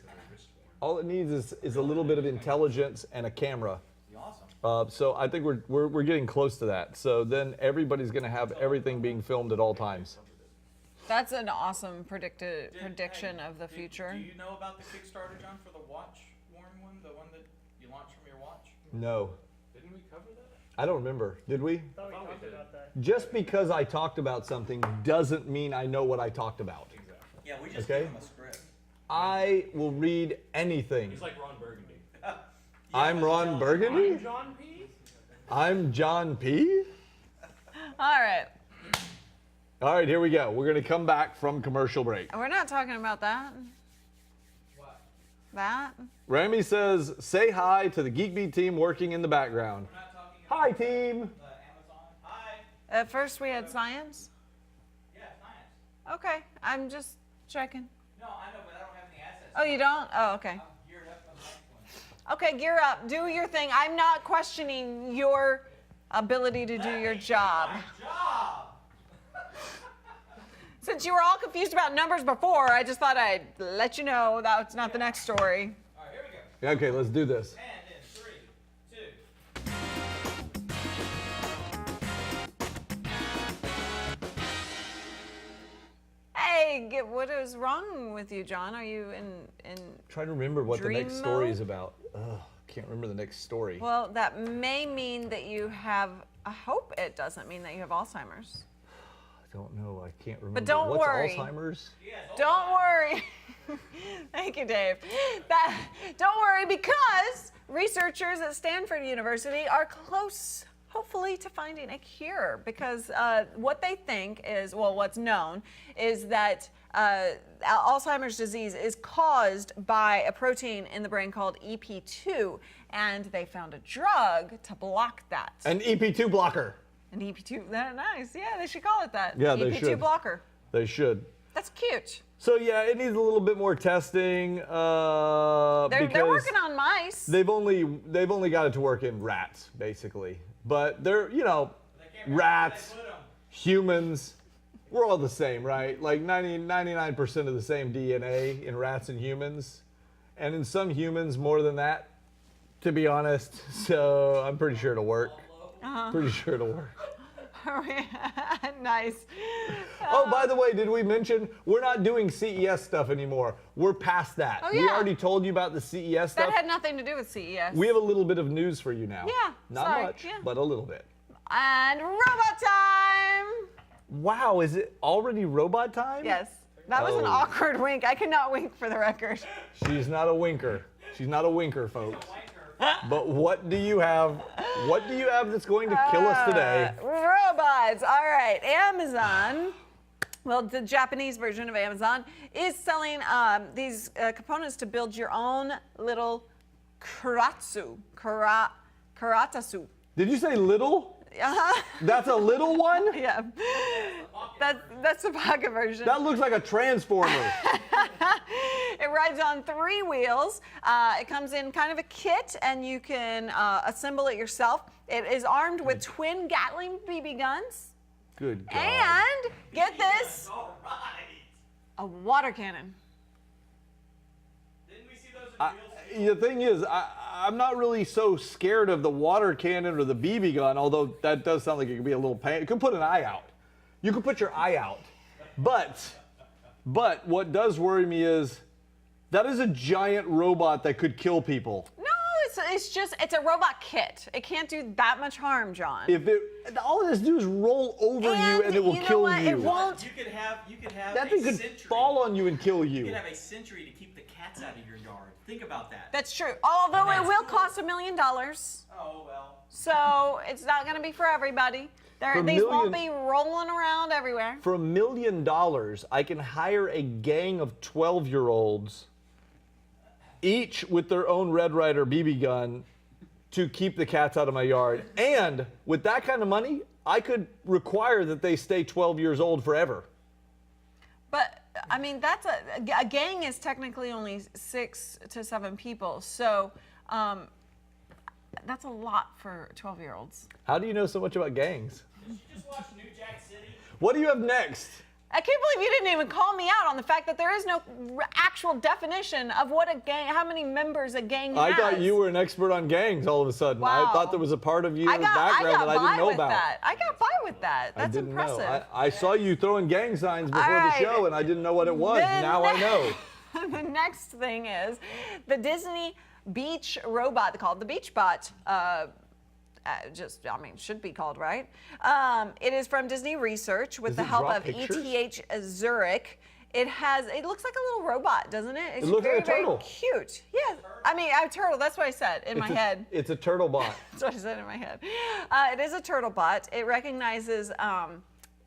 is a little bit of intelligence and a camera. Be awesome. So I think we're getting close to that. So then everybody's going to have everything being filmed at all times. That's an awesome prediction of the future. Do you know about the Kickstarter, John, for the watch worn one, the one that you launched from your watch? No, Didn't we cover that? I don't remember. Did we? Thought we talked about that. Just because I talked about something doesn't mean I know what I talked about. Yeah, we just Okay. gave him a script. I will read anything. He's like Ron Burgundy. I'm Ron Burgundy? John P. I'm John P? All right, All right, here we go. We're going to come back from commercial break. we're not talking about that. What? That. Rami says, say hi to the Geek Beat team working in the background. We're not talking Hi, about team. Amazon. Hi. At first we had science. Yeah, science. Okay, I'm just checking. No, I know, but I don't have any assets. Oh, you don't? Oh, okay. I'm geared up on the next one. Okay, gear up. Do your thing. I'm not questioning your ability to do your job. Job. Since you were all confused about numbers before, I just thought I'd let you know that's not the next story. All right, here we go. Okay, let's do this. And in 3, 2. Hey, what is wrong with you, John? Are you in? Try to remember what the next Dream story mode? is about. Ugh, can't remember the next story. Well, that may mean that you have. I hope it doesn't mean that you have Alzheimer's. I don't know. I can't remember. don't What's worry. Alzheimer's? Don't worry. Thank you, Dave. Don't worry, because researchers at Stanford University are close, hopefully, to finding a cure. Because what they think is, well, what's known is that Alzheimer's disease is caused by a protein in the brain called EP2, and they found a drug to block that. An EP2 blocker. An EP2, nice. Yeah, they should call it that. Yeah, they EP2 should. blocker. They should. That's cute. So yeah, it needs a little bit more testing. They're because working on mice. They've only got it to work in rats, basically. But they're rats, humans. We're all the same, right? Like 99% of the same DNA in rats and humans, and in some humans more than that, to be honest. So I'm pretty sure it'll work. Pretty sure it'll work. Nice. Oh, by the way, did we mention we're not doing CES stuff anymore? We're past that. Oh, We yeah. already told you about the CES stuff. That had nothing to do with CES. We have a little bit of news for you now. Yeah, Not sorry, much, yeah. but a little bit. And robot time. Wow, is it already robot time? Yes. That was an Oh. awkward wink. I could not wink for the record. She's not a winker. She's not a winker, folks. But what do you have? What do you have that's going to kill us today? Robots. All right. Amazon, well, the Japanese version of Amazon, is selling these components to build your own little karatasu. Did you say little? Uh-huh. That's a little one? Yeah. That's the pocket version. That looks like a transformer. It rides on 3 wheels. It comes in kind of a kit, and you can assemble it yourself. It is armed with twin Gatling BB guns. Good God. And, get this, All right. a water cannon. Didn't we see those in real The thing is, I'm not really so scared of the water cannon or the BB gun, although that does sound like it could be a little pain. You could put an eye out. You could put your eye out. But what does worry me is that is a giant robot that could kill people. No, it's a robot kit. It can't do that much harm, John. If it, all it has to do is roll over you and it will you know kill what? you. It won't. You could have That a thing could sentry. fall on you and kill You you. could have a sentry to keep the cats out of your yard. Think about that. That's true. Although it That's will cool. cost $1 million. Oh well. So it's not going to be for everybody. For These won't million- be rolling around everywhere. For $1 million, I can hire a gang of 12-year-olds, each with their own Red Ryder BB gun, to keep the cats out of my yard. And with that kind of money, I could require that they stay 12 years old forever. But I mean, that's a gang is technically only 6 to 7 people. So that's a lot for 12-year-olds. How do you know so much about gangs? Did you just watch New Jack City? What do you have next? I can't believe you didn't even call me out on the fact that there is no actual definition of what a gang, how many members a gang has. I thought you were an expert on gangs all of a sudden. Wow. I thought there was a part of your I got background that I didn't by know with about. that. I got by with that. I That's didn't impressive. know. I saw you throwing gang signs before the right. show, and I didn't know what it was. Then- Now I know. The next thing is the Disney Beach robot called the BeachBot. Should be called, right? It is from Disney Research with Does the it help draw of pictures? ETH Zurich. It looks like a little robot, doesn't it? It's looks very, like a turtle. very cute. Yeah, a turtle. That's what I said in my head. It's a turtle bot. That's what I said in my head. It is a turtle bot. It recognizes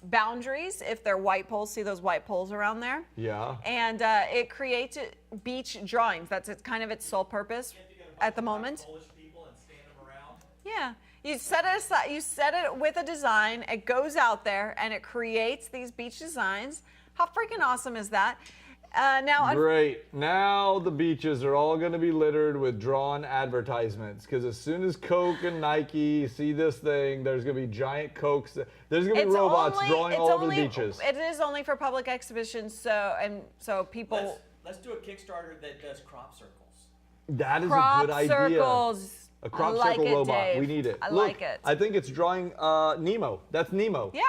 boundaries if they're white poles. See those white poles around there? Yeah. And it creates beach drawings. That's kind of its sole purpose at the moment. Polish people and stand them around. Yeah. You set it aside, you set it with a design, it goes out there and it creates these beach designs. How freaking awesome is that? Great. Now the beaches are all going to be littered with drawn advertisements because as soon as Coke and Nike see this thing, there's going to be giant Cokes. There's going to be robots drawing all over the beaches. It is only for public exhibitions, so people. Let's do a Kickstarter that does crop circles. That is Crop a good idea. circles. A crop I like circle it, robot. Dave. We need it. I Look, like it. I think it's drawing Nemo. That's Nemo. Yeah,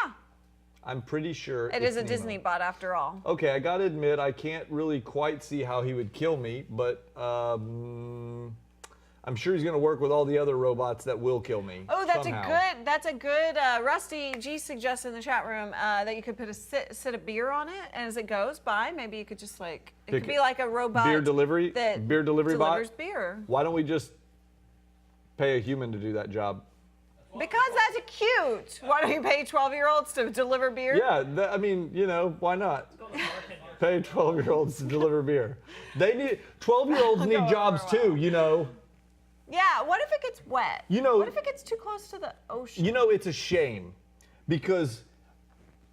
I'm pretty sure it it's is a Nemo. Disney bot after all. Okay, I gotta admit, I can't really quite see how he would kill me, but I'm sure he's gonna work with all the other robots that will kill me. Oh, that's somehow. a good. Rusty G suggests in the chat room that you could put a sit of beer on it, and as it goes by, maybe you could just it could be like a robot Beer delivery that bot. delivers beer. Why don't we just pay a human to do that job? Because that's cute. Why don't you pay 12-year-olds to deliver beer? Yeah, why not? Pay 12-year-olds to deliver beer. 12-year-olds need jobs too, Yeah, what if it gets wet? What if it gets too close to the ocean? It's a shame because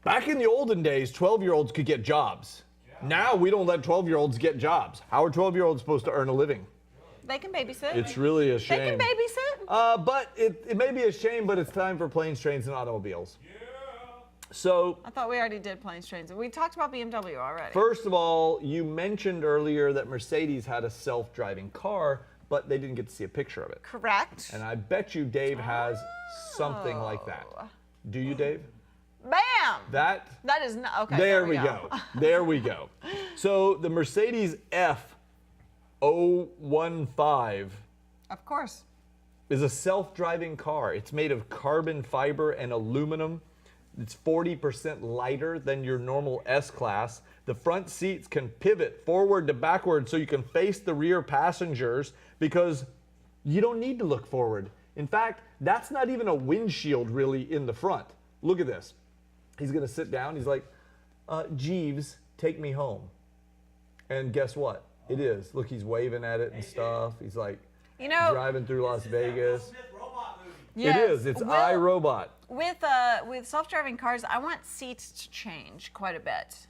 back in the olden days, 12-year-olds could get jobs. Now we don't let 12-year-olds get jobs. How are 12-year-olds supposed to earn a living? They can babysit. It's really a shame. They can babysit. But it may be a shame, but it's time for planes, trains, and automobiles. So, I thought we already did planes, trains. We talked about BMW already. first of all, you mentioned earlier that Mercedes had a self-driving car, but they didn't get to see a picture of it. Correct. And I bet you Dave has something like that. Do you, Dave? Bam! That? That is not okay. There we go. There we go. So the Mercedes F015 Of course. is a self-driving car. It's made of carbon fiber and aluminum. It's 40% lighter than your normal S-Class. The front seats can pivot forward to backward so you can face the rear passengers because you don't need to look forward. In fact, that's not even a windshield really in the front. Look at this. He's gonna sit down, he's like, Jeeves, take me home. And guess what? It is. Look, he's waving at it and stuff. He's like driving through Las Vegas. Yes. It is. It's iRobot. With self-driving cars, I want seats to change quite a bit.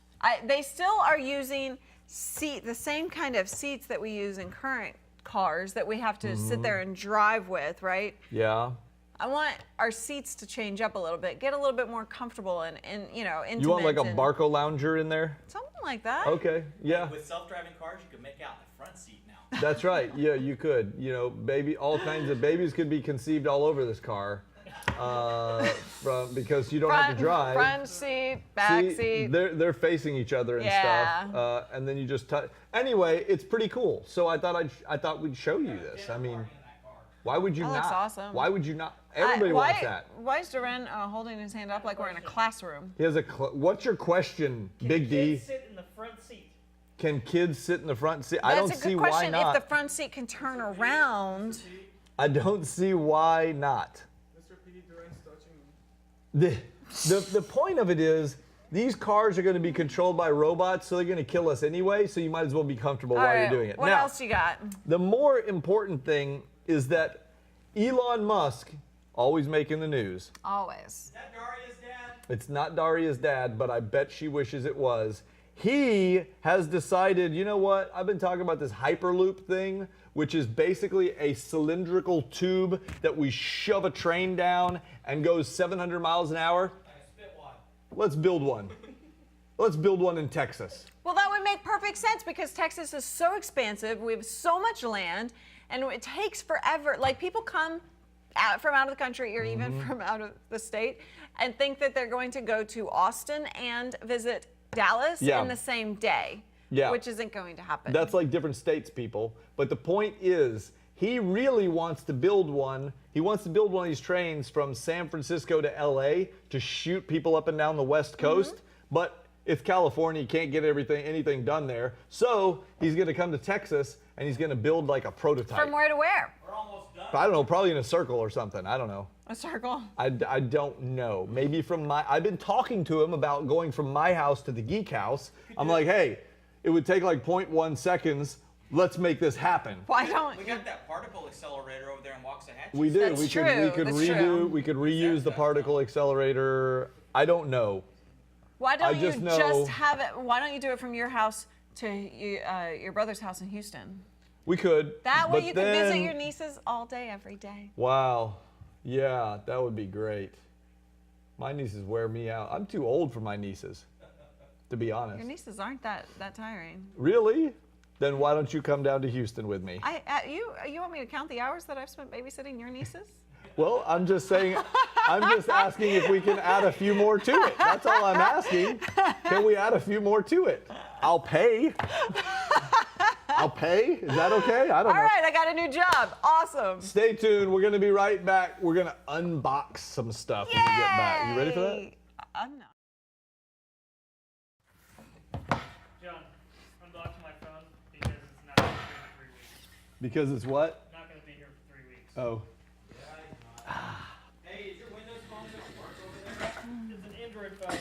They still are using the same kind of seats that we use in current cars that we have to sit there and drive with, right? Yeah. I want our seats to change up a little bit, get a little bit more comfortable and intimate. You want like a Barco lounger in there? Something like that. Okay, yeah. With self-driving cars, you can make out the front seat now. That's right. Yeah, you could. You know, all kinds of babies could be conceived all over this car, because you don't have to drive. Front seat, back seat. They're facing each other and stuff, and then you just touch. Anyway, it's pretty cool. So I thought we'd show you this. I mean, why would you That not? looks awesome. Why would you not? Everybody wants that. Why is Duran holding his hand up like we're in a classroom? He has what's your question, Big D? Kids sit in the front seat. Can kids sit in the front seat? I don't That's a see good why question. not. If the front seat can turn around. I don't see why not. Mr. P. Duran's touching me. The point of it is these cars are going to be controlled by robots, so they're going to kill us anyway. So you might as well be comfortable while you're doing it. What Now, else you got? the more important thing is that Elon Musk, always making the news. Always. Is that Daria's dad? It's not Daria's dad, but I bet she wishes it was. He has decided, you know what? I've been talking about this Hyperloop thing, which is basically a cylindrical tube that we shove a train down and goes 700 miles an hour. Let's build one. Let's build one in Texas. Well, that would make perfect sense because Texas is so expansive. We have so much land, and it takes forever. Like, people come from out of the country or even from out of the state and think that they're going to go to Austin and visit Dallas in the same day, which isn't going to happen. That's like different states, people. But the point is, he really wants to build one. He wants to build one of these trains from San Francisco to LA to shoot people up and down the West Coast. But it's California, you can't get anything done there. So he's going to come to Texas and he's going to build like a prototype. From where to where? We're almost done. I don't know, probably in a circle or something. I don't know. A circle? I don't know. Maybe I've been talking to him about going from my house to the Geek House. I'm like, hey, it would take like 0.1 seconds. Let's make this happen. Why don't We got that particle accelerator over there in Waxahachie. We do. That's true. We could reuse the particle accelerator. I don't know. Why don't you just know- just have it? Why don't you do it from your house to your brother's house in Houston? We could. That way but you then, can visit your nieces all day, every day. Wow. Yeah, that would be great. My nieces wear me out. I'm too old for my nieces, to be honest. Your nieces aren't that tiring. Really? Then why don't you come down to Houston with me? You want me to count the hours that I've spent babysitting your nieces? Well, I'm just saying, I'm just asking if we can add a few more to it. That's all I'm asking. Can we add a few more to it? I'll pay. I'll pay? Is that okay? I don't know. All right, I got a new job. Awesome. Stay tuned. We're going to be right back. We're going to unbox some stuff when we get back. You ready for that? Yay! I'm not. John, unlocked my phone because it's not going to be here for 3 weeks. Because it's what? Not going to be here for 3 weeks. Oh. Hey, is your Windows phone going to work over there? It's an Android phone.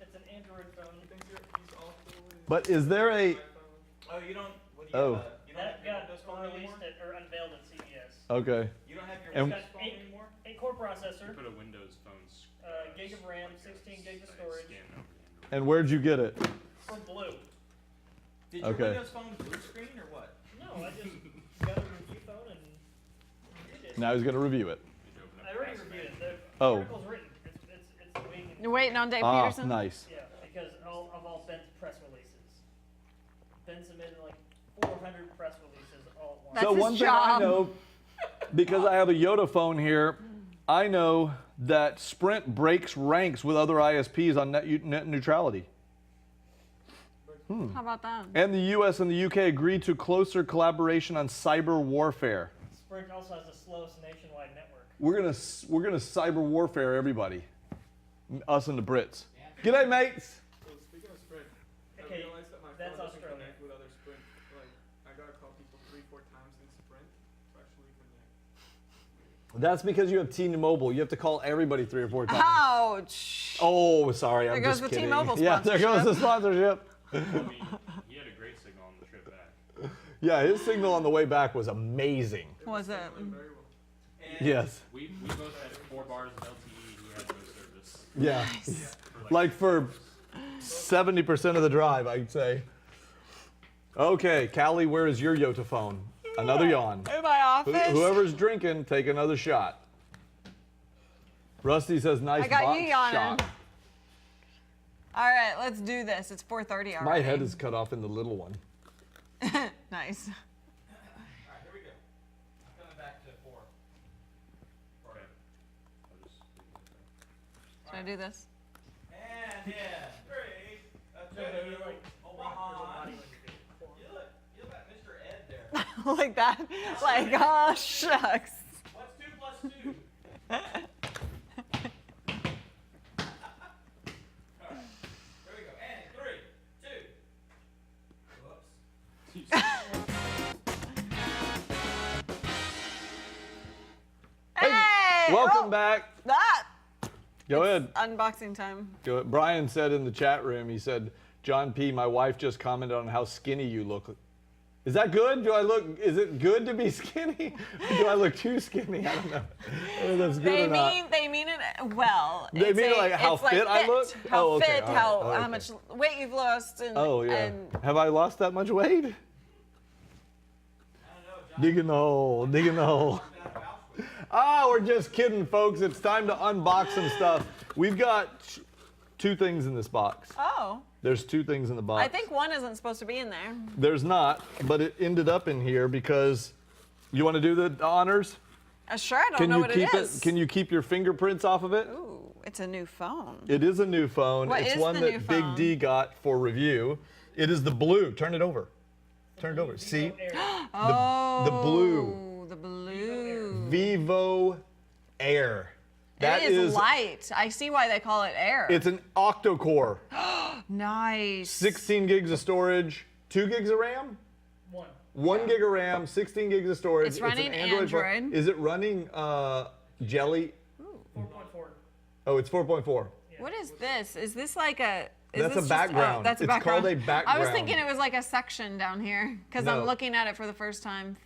It's an Android phone. He's off the way. But is there a... Oh, you don't. What do you Oh. have? You don't That have your got Windows phone anymore. released or unveiled at CES. Okay. You don't have your And- Windows It's got phone anymore. 8-core processor, Put a Windows phone gig of RAM, 16 gigs of storage, scan over Android. And where'd you get it? from Blue. Did your Okay. Windows phone blue screen or what? No, I just got a review phone and did it. Now he's going to review it. Did you open up I the already press reviewed manual? it. The Oh. article's written. It's waiting. You're waiting on Dave Ah, Peterson? nice. Yeah, because of all Ben's press releases. Ben submitted like 400 press releases all at once. That's So his one thing I job. know, because I have a Yoda phone here, I know that Sprint breaks ranks with other ISPs on net neutrality. How about that? And the US and the UK agreed to closer collaboration on cyber warfare. Sprint also has the slowest nationwide network. We're gonna cyber warfare everybody, us and the Brits. G'day, mates. So speaking of Sprint, Okay, I realized that my that's phone doesn't Australia. connect with other Sprint. Like, I gotta call people 3-4 times in Sprint to actually connect. That's because you have T-Mobile. You have to call everybody 3 or 4 times. Ouch. Oh, sorry, I'm There goes just the kidding. T-Mobile Yeah, there goes the sponsorship. I mean, he had a great signal on the trip back. Yeah, his signal on the way back was amazing. Was it? Very well. Yes. We both had 4 bars of LTE. He had no service. Yeah. For Like for 70% of the drive, I'd say. Okay, Callie, where is your Yota phone? Another yawn. In my office. Whoever's drinking, take another shot. Rusty says, nice I got box you yawning. shot. All right, let's do this. It's 4:30 already. My head is cut off in the little one. Nice. Alright, here we go. I'm coming back to 4. Okay. I'll just leave it Should I do this? And in 3, 2, No, but you like hold rock your whole on. body when you do it. You look like Mr. Ed there. Like that? Like, oh, shucks. What's 2 plus 2? Alright, here we go. And in 3, 2. Whoops. Hey! Welcome oh, back. That. Go ahead. Unboxing time. Go ahead. Brian said in the chat room, he said, John P., my wife just commented on how skinny you look. Is that good? Is it good to be skinny? Or do I look too skinny? I don't know. Whether that's good or not. They mean it well. They It's mean it like how it's like fit I look? How Oh, okay. fit, All right. how Oh, okay. much weight you've lost, and Oh, yeah. and Have I lost that much weight? Dig in the hole, dig in the hole. Ah, we're just kidding, folks. It's time to unbox some stuff. We've got 2 things in this box. oh, There's 2 things in the box. I think one isn't supposed to be in there. There's not, but it ended up in here because you want to do the honors? Sure, I don't know what it is. Can you keep your fingerprints off of it? Ooh, it's a new phone. It is a new phone. What It's is one the that new Big phone? D got for review. It is the blue. Turn it over. Turn it over. See? Oh, the blue. The blue. Vivo Air. That it is light. I see why they call it Air. It's an octa-core. nice. 16 gigs of storage, 2 gigs of RAM? 1. 1 gig of RAM, 16 gigs of storage. It's running an Android. Android. Is it running Jelly? 4.4. Oh, it's 4.4. What is this? Is this like a? Is That's this a just- background. oh, that's a It's background. called a background. I was thinking it was like a section down here because No. I'm looking at it for the first time.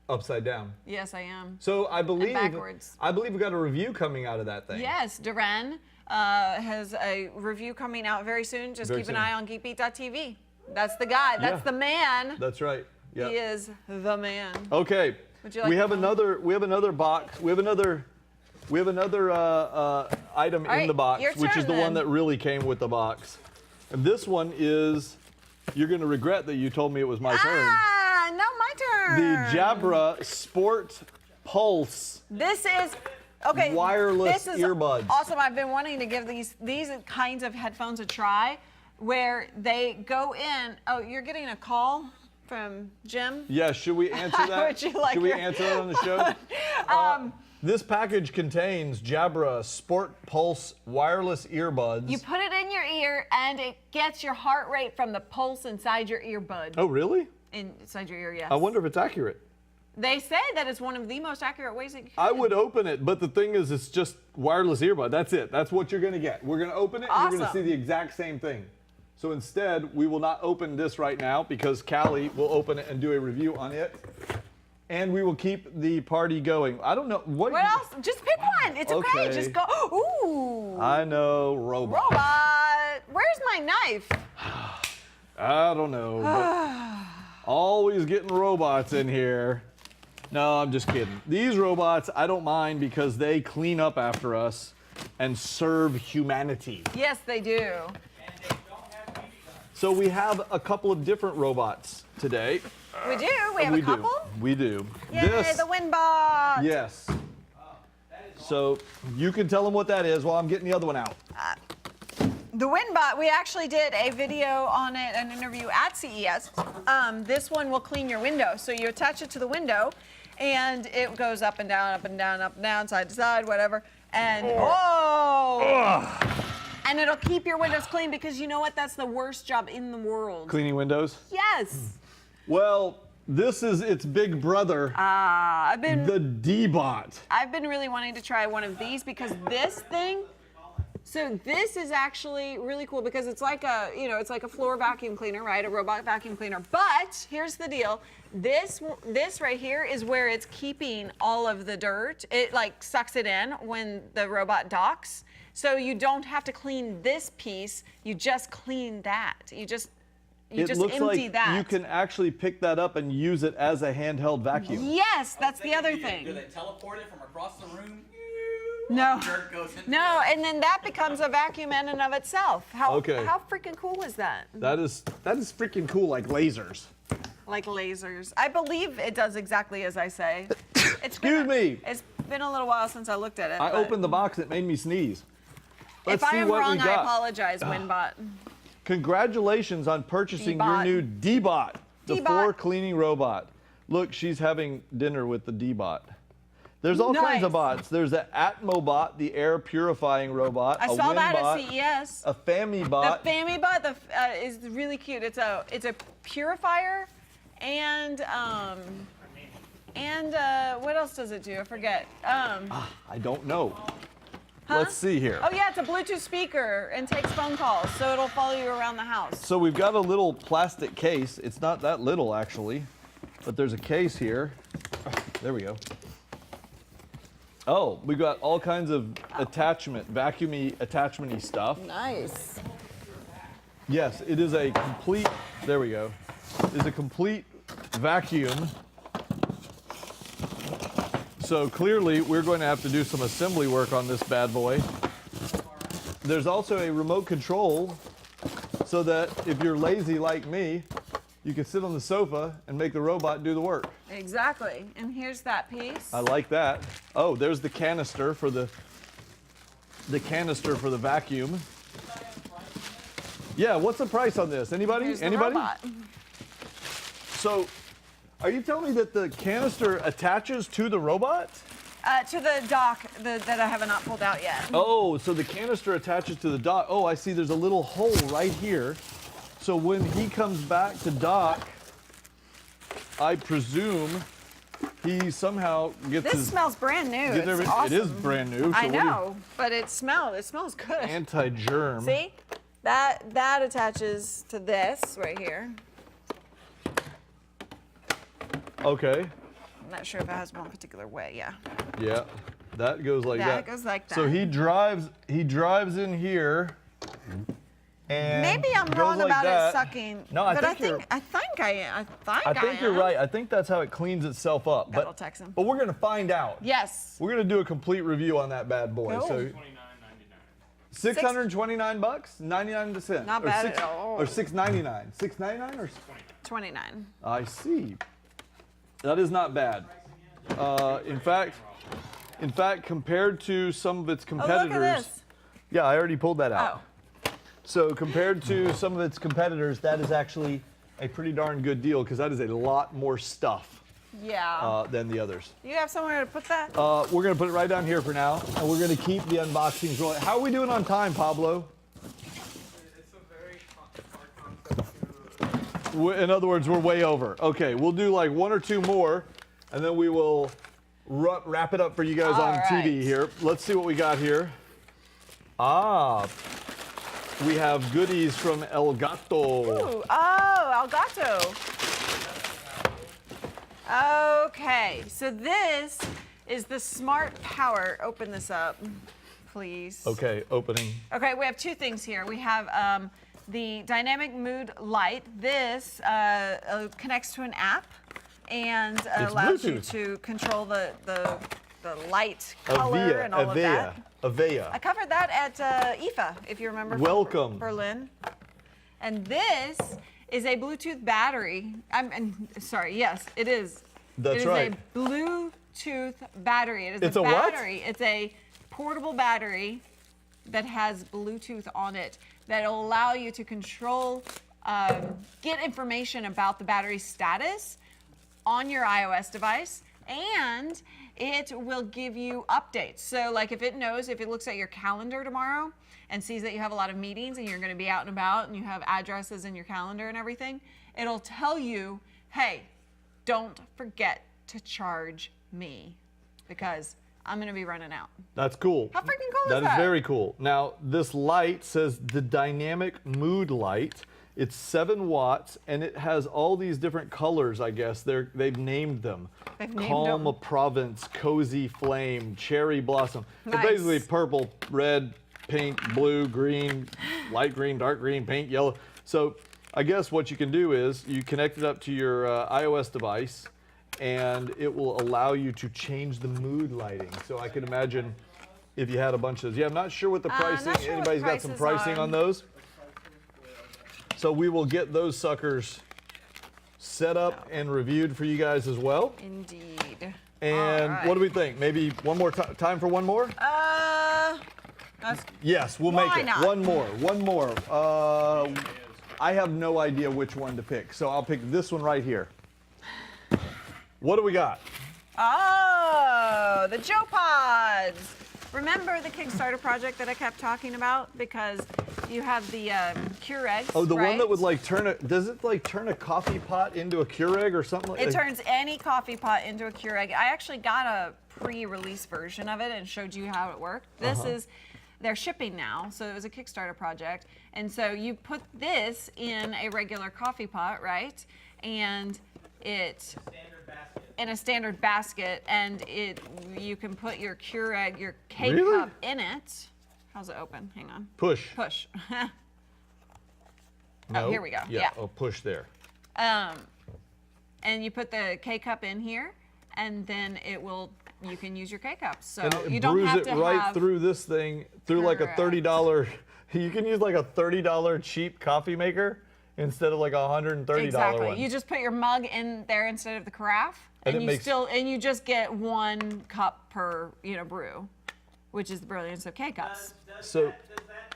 Upside down. Yes, I am. So I believe backwards. we got a review coming out of that thing. Yes, Duran has a review coming out very soon. Just Very keep an soon. eye on geekbeat.tv. That's the guy. That's Yeah. the man. That's right. Yeah. He is the man. Okay. Would you like we the have phone? another box. We have another item in right, the box, your which is turn the one then. that really came with the box. And this one is, you're going to regret that you told me it was my turn. Ah, no, my turn. The Jabra Sport Pulse. This is okay. Wireless this is earbuds. Awesome. I've been wanting to give these kinds of headphones a try, where they go in. Oh, you're getting a call from Jim. Yeah, should we answer that? Would you like should we your- answer that on the show? This package contains Jabra Sport Pulse wireless earbuds. You put it in your ear, and it gets your heart rate from the pulse inside your earbud. Oh, really? Inside your ear, yes. I wonder if it's accurate. They say that it's one of the most accurate ways that you can. I would open it, but the thing is, it's just wireless earbud. That's it. That's what you're going to get. We're going to open it, and you're going to see Awesome. the exact same thing. So instead, we will not open this right now because Callie will open it and do a review on it. And we will keep the party going. I don't know. What else? Just pick one. It's okay. Okay. Just go. Ooh. I know, robot. Robot. Where's my knife? I don't know. But always getting robots in here. No, I'm just kidding. These robots, I don't mind because they clean up after us and serve humanity. Yes, they do. And they don't have BB guns. So we have a couple of different robots today. We do. We have a couple. We do. Yay, This, the Winbot. yes. So you can tell them what that is while I'm getting the other one out. The Winbot, we actually did a video on it, an interview at CES. This one will clean your window. So you attach it to the window, and it goes up and down, up and down, up and down, side to side, whatever. And and it'll keep your windows clean because you know what? That's the worst job in the world. Cleaning windows? Yes. Well, this is its big brother, the D-Bot. I've been really wanting to try one of these because this thing, so this is actually really cool because it's like a, it's like a floor vacuum cleaner, right? A robot vacuum cleaner. But here's the deal. This right here is where it's keeping all of the dirt. It like sucks it in when the robot docks. So you don't have to clean this piece. You just clean that. You just It looks empty like that. you can actually pick that up and use it as a handheld vacuum. Yes, that's the other Do thing. they teleport it from across the room? No. Dirt goes into No, and then that becomes a vacuum in and of itself. How freaking cool is that? That is freaking cool, like lasers. Like lasers. I believe it does exactly as I say. Excuse me. It's been a little while since I looked at it. I but opened the box, it made me sneeze. Let's if I see am what wrong, we I got. apologize, Winbot. Congratulations on purchasing your D-Bot. new D-Bot, the D-Bot. floor cleaning robot. Look, she's having dinner with the D-Bot. There's all kinds of Nice. bots. There's the Atmobot, the air purifying robot. I a saw that Winbot, at CES. A Famibot. The Famibot is really cute. It's a purifier, and what else does it do? I forget. I don't know. Huh? Let's see here. Oh yeah, it's a Bluetooth speaker and takes phone calls, so it'll follow you around the house. So we've got a little plastic case. It's not that little actually, but there's a case here. There we go. Oh, we've got all kinds of vacuumy attachment-y stuff. Nice. Yes, it is a complete, there we go. It's a complete vacuum. So clearly we're going to have to do some assembly work on this bad boy. There's also a remote control so that if you're lazy like me, you can sit on the sofa and make the robot do the work. Exactly. And here's that piece. I like that. Oh, there's the canister for the vacuum. Yeah, what's the price on this? Anybody? Here's the Anybody? robot. So, are you telling me that the canister attaches to the robot? To the dock that I have not pulled out yet. Oh, so the canister attaches to the dock. Oh, I see there's a little hole right here. So when he comes back to dock, I presume he somehow gets This his... smells brand new. gets It's every- awesome. It is brand new. So I what do you- know, but it smells good. Anti-germ. See? That attaches to this right here. Okay. I'm not sure if it has one particular way. Yeah. Yeah. That goes like that. That goes like that. So he drives in here. And Maybe I'm goes wrong like about that. it sucking. No, I but think you're- I think I am. I think you're right. I think that's how it cleans itself up. That'll text him. But we're gonna find out. Yes. We're gonna do a complete review on that bad boy. Cool. So $629, 99 cents. Not bad at all. Or $6.99. $6.99 or 29. I see. That is not bad. In fact, compared to some of its Oh, competitors. look at this. Yeah, I already pulled that out. Oh. So compared to some of its competitors, that is actually a pretty darn good deal because that is a lot more stuff Yeah. than the others. You have somewhere to put that? We're gonna put it right down here for now, and we're gonna keep the unboxings rolling. How are we doing on time, Pablo? It's a very hard concept to... In other words, we're way over. Okay, we'll do like one or two more, and then we will wrap it up for you guys on All TV right. here. Let's see what we got here. We have goodies from Elgato. Ooh, oh, Elgato. Okay, so this is the Smart Power. Open this up, please. Okay, opening. Okay, we have two things here. We have the dynamic mood light. This connects to an app and allows you Bluetooth. to control the light color and all of that. I Avea. covered that at IFA, if you remember. from Welcome. Berlin. And this is a Bluetooth battery. Sorry, yes, it is. That's it is right. a Bluetooth battery. It is It's a a what? battery. It's a portable battery that has Bluetooth on it that'll allow you to control, get information about the battery status on your iOS device, And it will give you updates. So like if it looks at your calendar tomorrow and sees that you have a lot of meetings and you're going to be out and about and you have addresses in your calendar and everything, it'll tell you, hey, don't forget to charge me because I'm going to be running out. That's cool. How freaking cool is that? That is very cool. Now, this light says the dynamic mood light. It's 7 watts, and it has all these different colors, I guess. They've named them. They've named Calm them. Provence, Cozy Flame, Cherry Blossom. Nice. It's basically purple, red, pink, blue, green, light green, dark green, pink, yellow. So I guess what you can do is you connect it up to your iOS device, and it will allow you to change the mood lighting. So I can imagine if you had a bunch of those. Yeah, I'm not sure what the pricing, not sure what anybody's got some prices pricing are. on those? So we will get those suckers set up and reviewed for you guys as well. Indeed. And All right. what do we think? Maybe one more time for one more? That's Yes, we'll Why make it. not? One more. I have no idea which one to pick, so I'll pick this one right here. What do we got? Oh, the Joe Pods. Remember the Kickstarter project that I kept talking about? Because you have the Keurigs, Oh, the one right? that would like does it like turn a coffee pot into a Keurig or something like It that? turns any coffee pot into a Keurig. I actually got a pre-release version of it and showed you how it worked. This is, they're shipping now, so it was a Kickstarter project. And so you put this in a regular coffee pot, right? And it, Standard basket. in a standard basket, and you can put your Keurig, your K-cup Really? in it. How's it open? Hang on. Push. Push. No? here we go. Yeah. Yeah. Oh, push there. And you put the K-cup in here, and then you can use your K-cup. So And it you don't brews have it to right have, through this thing, through like a Correct. $30. You can use like a $30 cheap coffee maker instead of like a $130 exactly. one. You just put your mug in there instead of the carafe, And and it you makes- you just get 1 cup per brew, which is the brilliance of K-cups. Does So- that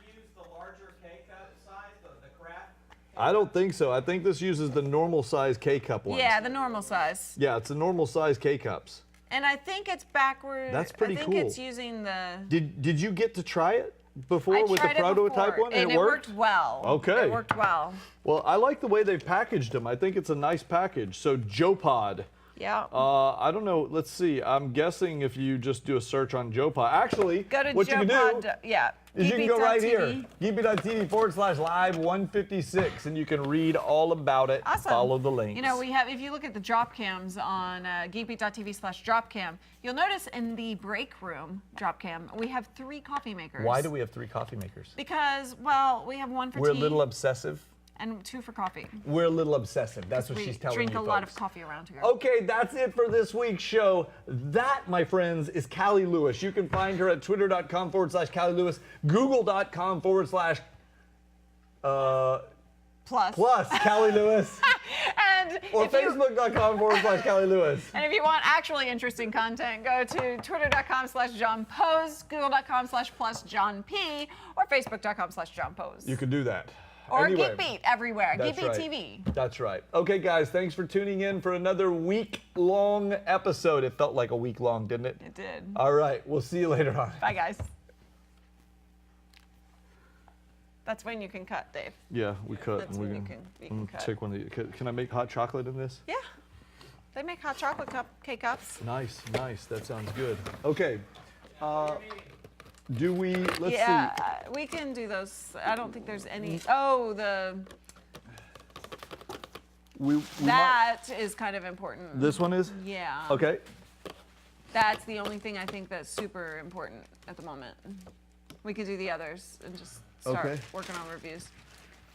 use the larger K-cup size, the craft? I don't think so. I think this uses the normal size K-cup ones. Yeah, the normal size. Yeah, it's the normal size K-cups. And I think it's backwards. That's pretty I think cool. it's using the. Did you get to try it before I with the tried it prototype before, one? and it worked well. Okay. It worked well. Well, I like the way they've packaged them. I think it's a nice package. So Joe Pod. Yeah. I don't know. Let's see. I'm guessing if you just do a search on Joe Pod. Actually, Go to what you can do JoePod. Yeah. is you can go right geekbeat.tv. here, geekbeat.tv/live156, and you can read all about it. Awesome. Follow the links. You know, we have, if you look at the drop cams on geekbeat.tv/dropcam, you'll notice in the break room drop cam, we have 3 coffee makers. Why do we have 3 coffee makers? Because, well, we have 1 for We're a tea little obsessive. and 2 for coffee. We're a little obsessive. That's what We she's telling drink you a lot of folks. coffee around here. Okay, that's it for this week's show. That, my friends, is Callie Lewis. You can find her at twitter.com/Callie Lewis, google.com/ Plus. Callie Lewis, And or if you, facebook.com/Callie Lewis. and if you want actually interesting content, go to twitter.com/John Pose, google.com/+John P, or facebook.com/John Pose. You could do that. Or Anyway, Geek Beat everywhere. that's Geek Beat right. TV. That's right. Okay, guys, thanks for tuning in for another week-long episode. It felt like a week long, didn't it? It did. All right, we'll see you later on. Bye, guys. That's when you can cut, Dave. Yeah, we cut. That's and when we you can cut. take one of the. Can I make hot chocolate in this? Yeah. They make hot chocolate K-cups. Nice, nice. That sounds good. Okay. Do we? Let's Yeah, see. we can do those. I don't think there's any. Oh, We might, that is kind of important. this one is. Yeah. Okay. That's the only thing I think that's super important at the moment. We could do the others and just start Okay. working on reviews.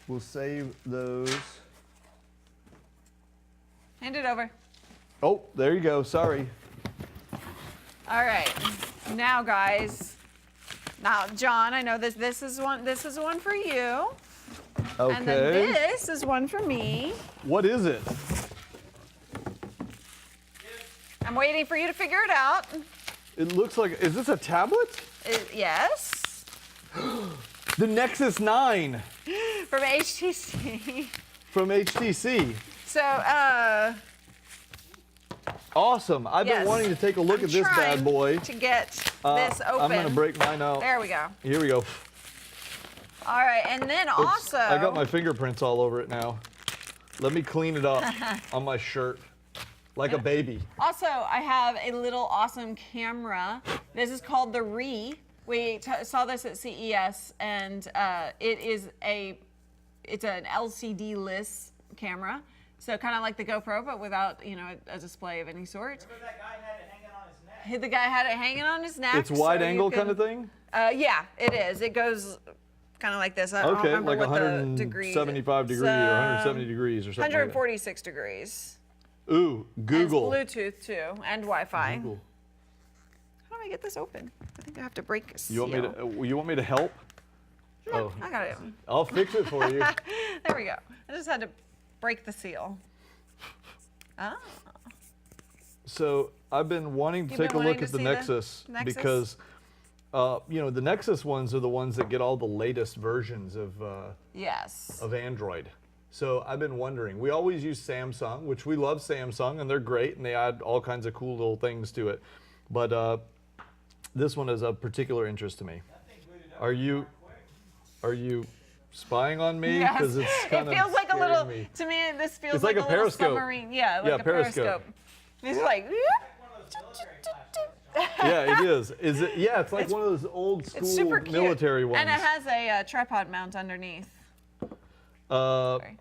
We'll save those. Hand it over. Oh, there you go. Sorry. All right. Now, guys. Now, John, I know this is one for you. Okay. And then this is one for me. What is it? I'm waiting for you to figure it out. It looks like. Is this a tablet? Yes. The Nexus 9 From HTC. from HTC. So, Awesome. I've been Yes. wanting to take a look I'm at this bad trying boy. to get this open. I'm gonna break mine out. There we go. Here we go. All right, and then Oops, also. I got my fingerprints all over it now. Let me clean it up on my shirt, like a baby. Also, I have a little awesome camera. This is called the Re. We saw this at CES, and it's an LCD-less camera. So kind of like the GoPro, but without, you know, a display of any sort. Remember that guy had it hanging on his neck? The guy had it hanging on his neck. It's wide angle kind of thing? Yeah, it is. It goes kind of like this. I don't Okay, remember like what the degrees. 175 degrees or 170 degrees or something. 146 degrees. Like that. Ooh, Google. And it's Bluetooth too, and Wi-Fi. Google. How do I get this open? I think I have to break a seal. You want me to help? No, I got it. I'll fix it for you. There we go. I just had to break the seal. Ah. So I've been wanting to You've take been a look wanting at to the see the Nexus, Nexus? because you know, the Nexus ones are the ones that get all the latest versions of Yes. Android. So I've been wondering. We always use Samsung, which we love Samsung, and they're great, and they add all kinds of cool little things to it. But this one is of particular interest to me. Are you spying on me? Yes. 'Cause it's It kind of feels like a scaring little. me. To me, this feels It's like a little periscope. submarine. Yeah, like Yeah, a periscope. periscope. It's like. Yeah, it is. Is it? Yeah, it's like one of those old school It's super cute. military ones. And it has a tripod mount underneath. Sorry.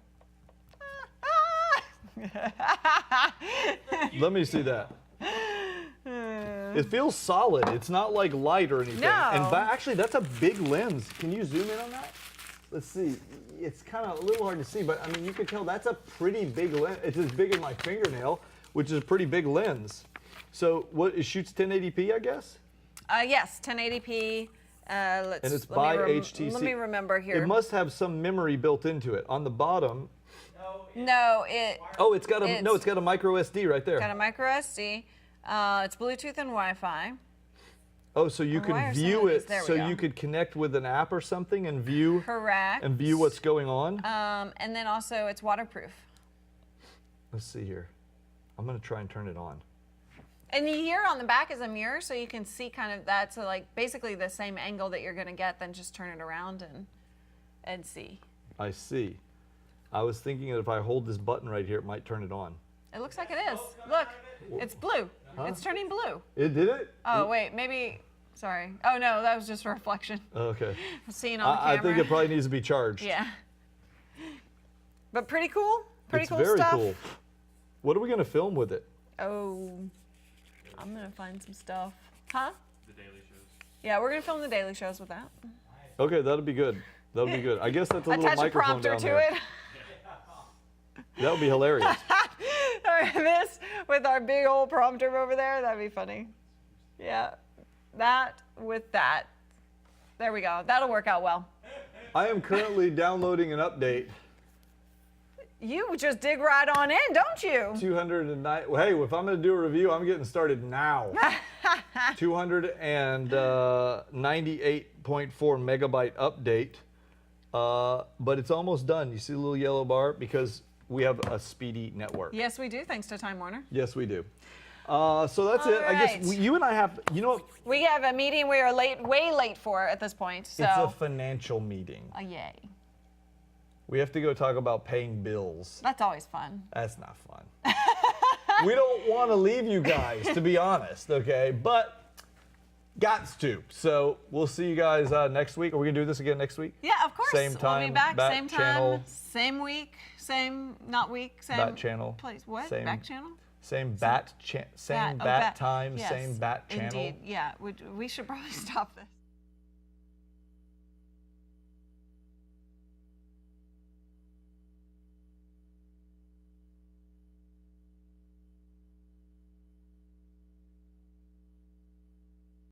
Let me see that. It feels solid. It's not like light or anything. No. And actually, that's a big lens. Can you zoom in on that? Let's see. It's kind of a little hard to see, but I mean, you can tell that's a pretty big lens. It's as big as my fingernail, which is a pretty big lens. So it shoots 1080p, I guess? Yes, 1080p. And it's by HTC. Let me remember here. It must have some memory built into it. On the bottom. No, it Oh, it's got a micro SD right there. got a micro SD. It's Bluetooth and Wi-Fi. Oh, so you Why can are some view of these- it, there we so go. you could connect with an app or something and view Correct. what's going on. And then also it's waterproof. Let's see here. I'm gonna try and turn it on. And here on the back is a mirror, so you can see kind of that. So like basically the same angle that you're gonna get, then just turn it around and see. I see. I was thinking that if I hold this button right here, it might turn it on. It looks like it is. Look, it's blue. It's turning blue. It did it? Oh wait, maybe. Sorry. Oh no, that was just a reflection. Okay. Seeing on the I camera. think it probably needs to be charged. Yeah. But pretty cool. Pretty It's cool very stuff. cool. What are we gonna film with it? Oh, I'm gonna find some stuff. Huh? The daily shows. Yeah, we're gonna film the daily shows with that. Okay, that'll be good. That'll be good. I guess that's a little Attach a microphone prompter down to there. it. That would be hilarious. This with our big old prompter over there, that'd be funny. Yeah, that with that. There we go. That'll work out well. I am currently downloading an update. You just dig right on in, don't you? 209. Hey, if I'm going to do a review, I'm getting started now. 298.4 megabyte update. But it's almost done. You see the little yellow bar? Because we have a speedy network. Yes, we do, thanks to Time Warner. Yes, we do. So that's it. I guess right. you and I have, you know what? We have a meeting we are late, way late for at this point. So. It's a financial meeting. Yay. We have to go talk about paying bills. That's always fun. That's not fun. We don't want to leave you guys, to be honest, okay? But gots to. So we'll see you guys next week. Are we going to do this again next week? Yeah, of course. Same We'll time, be back, back same time, channel. same week, same, not week, same Bat channel. place. What? Same- Back channel? Same Bat- time, yes, same bat channel. Indeed, yeah. We should probably stop this.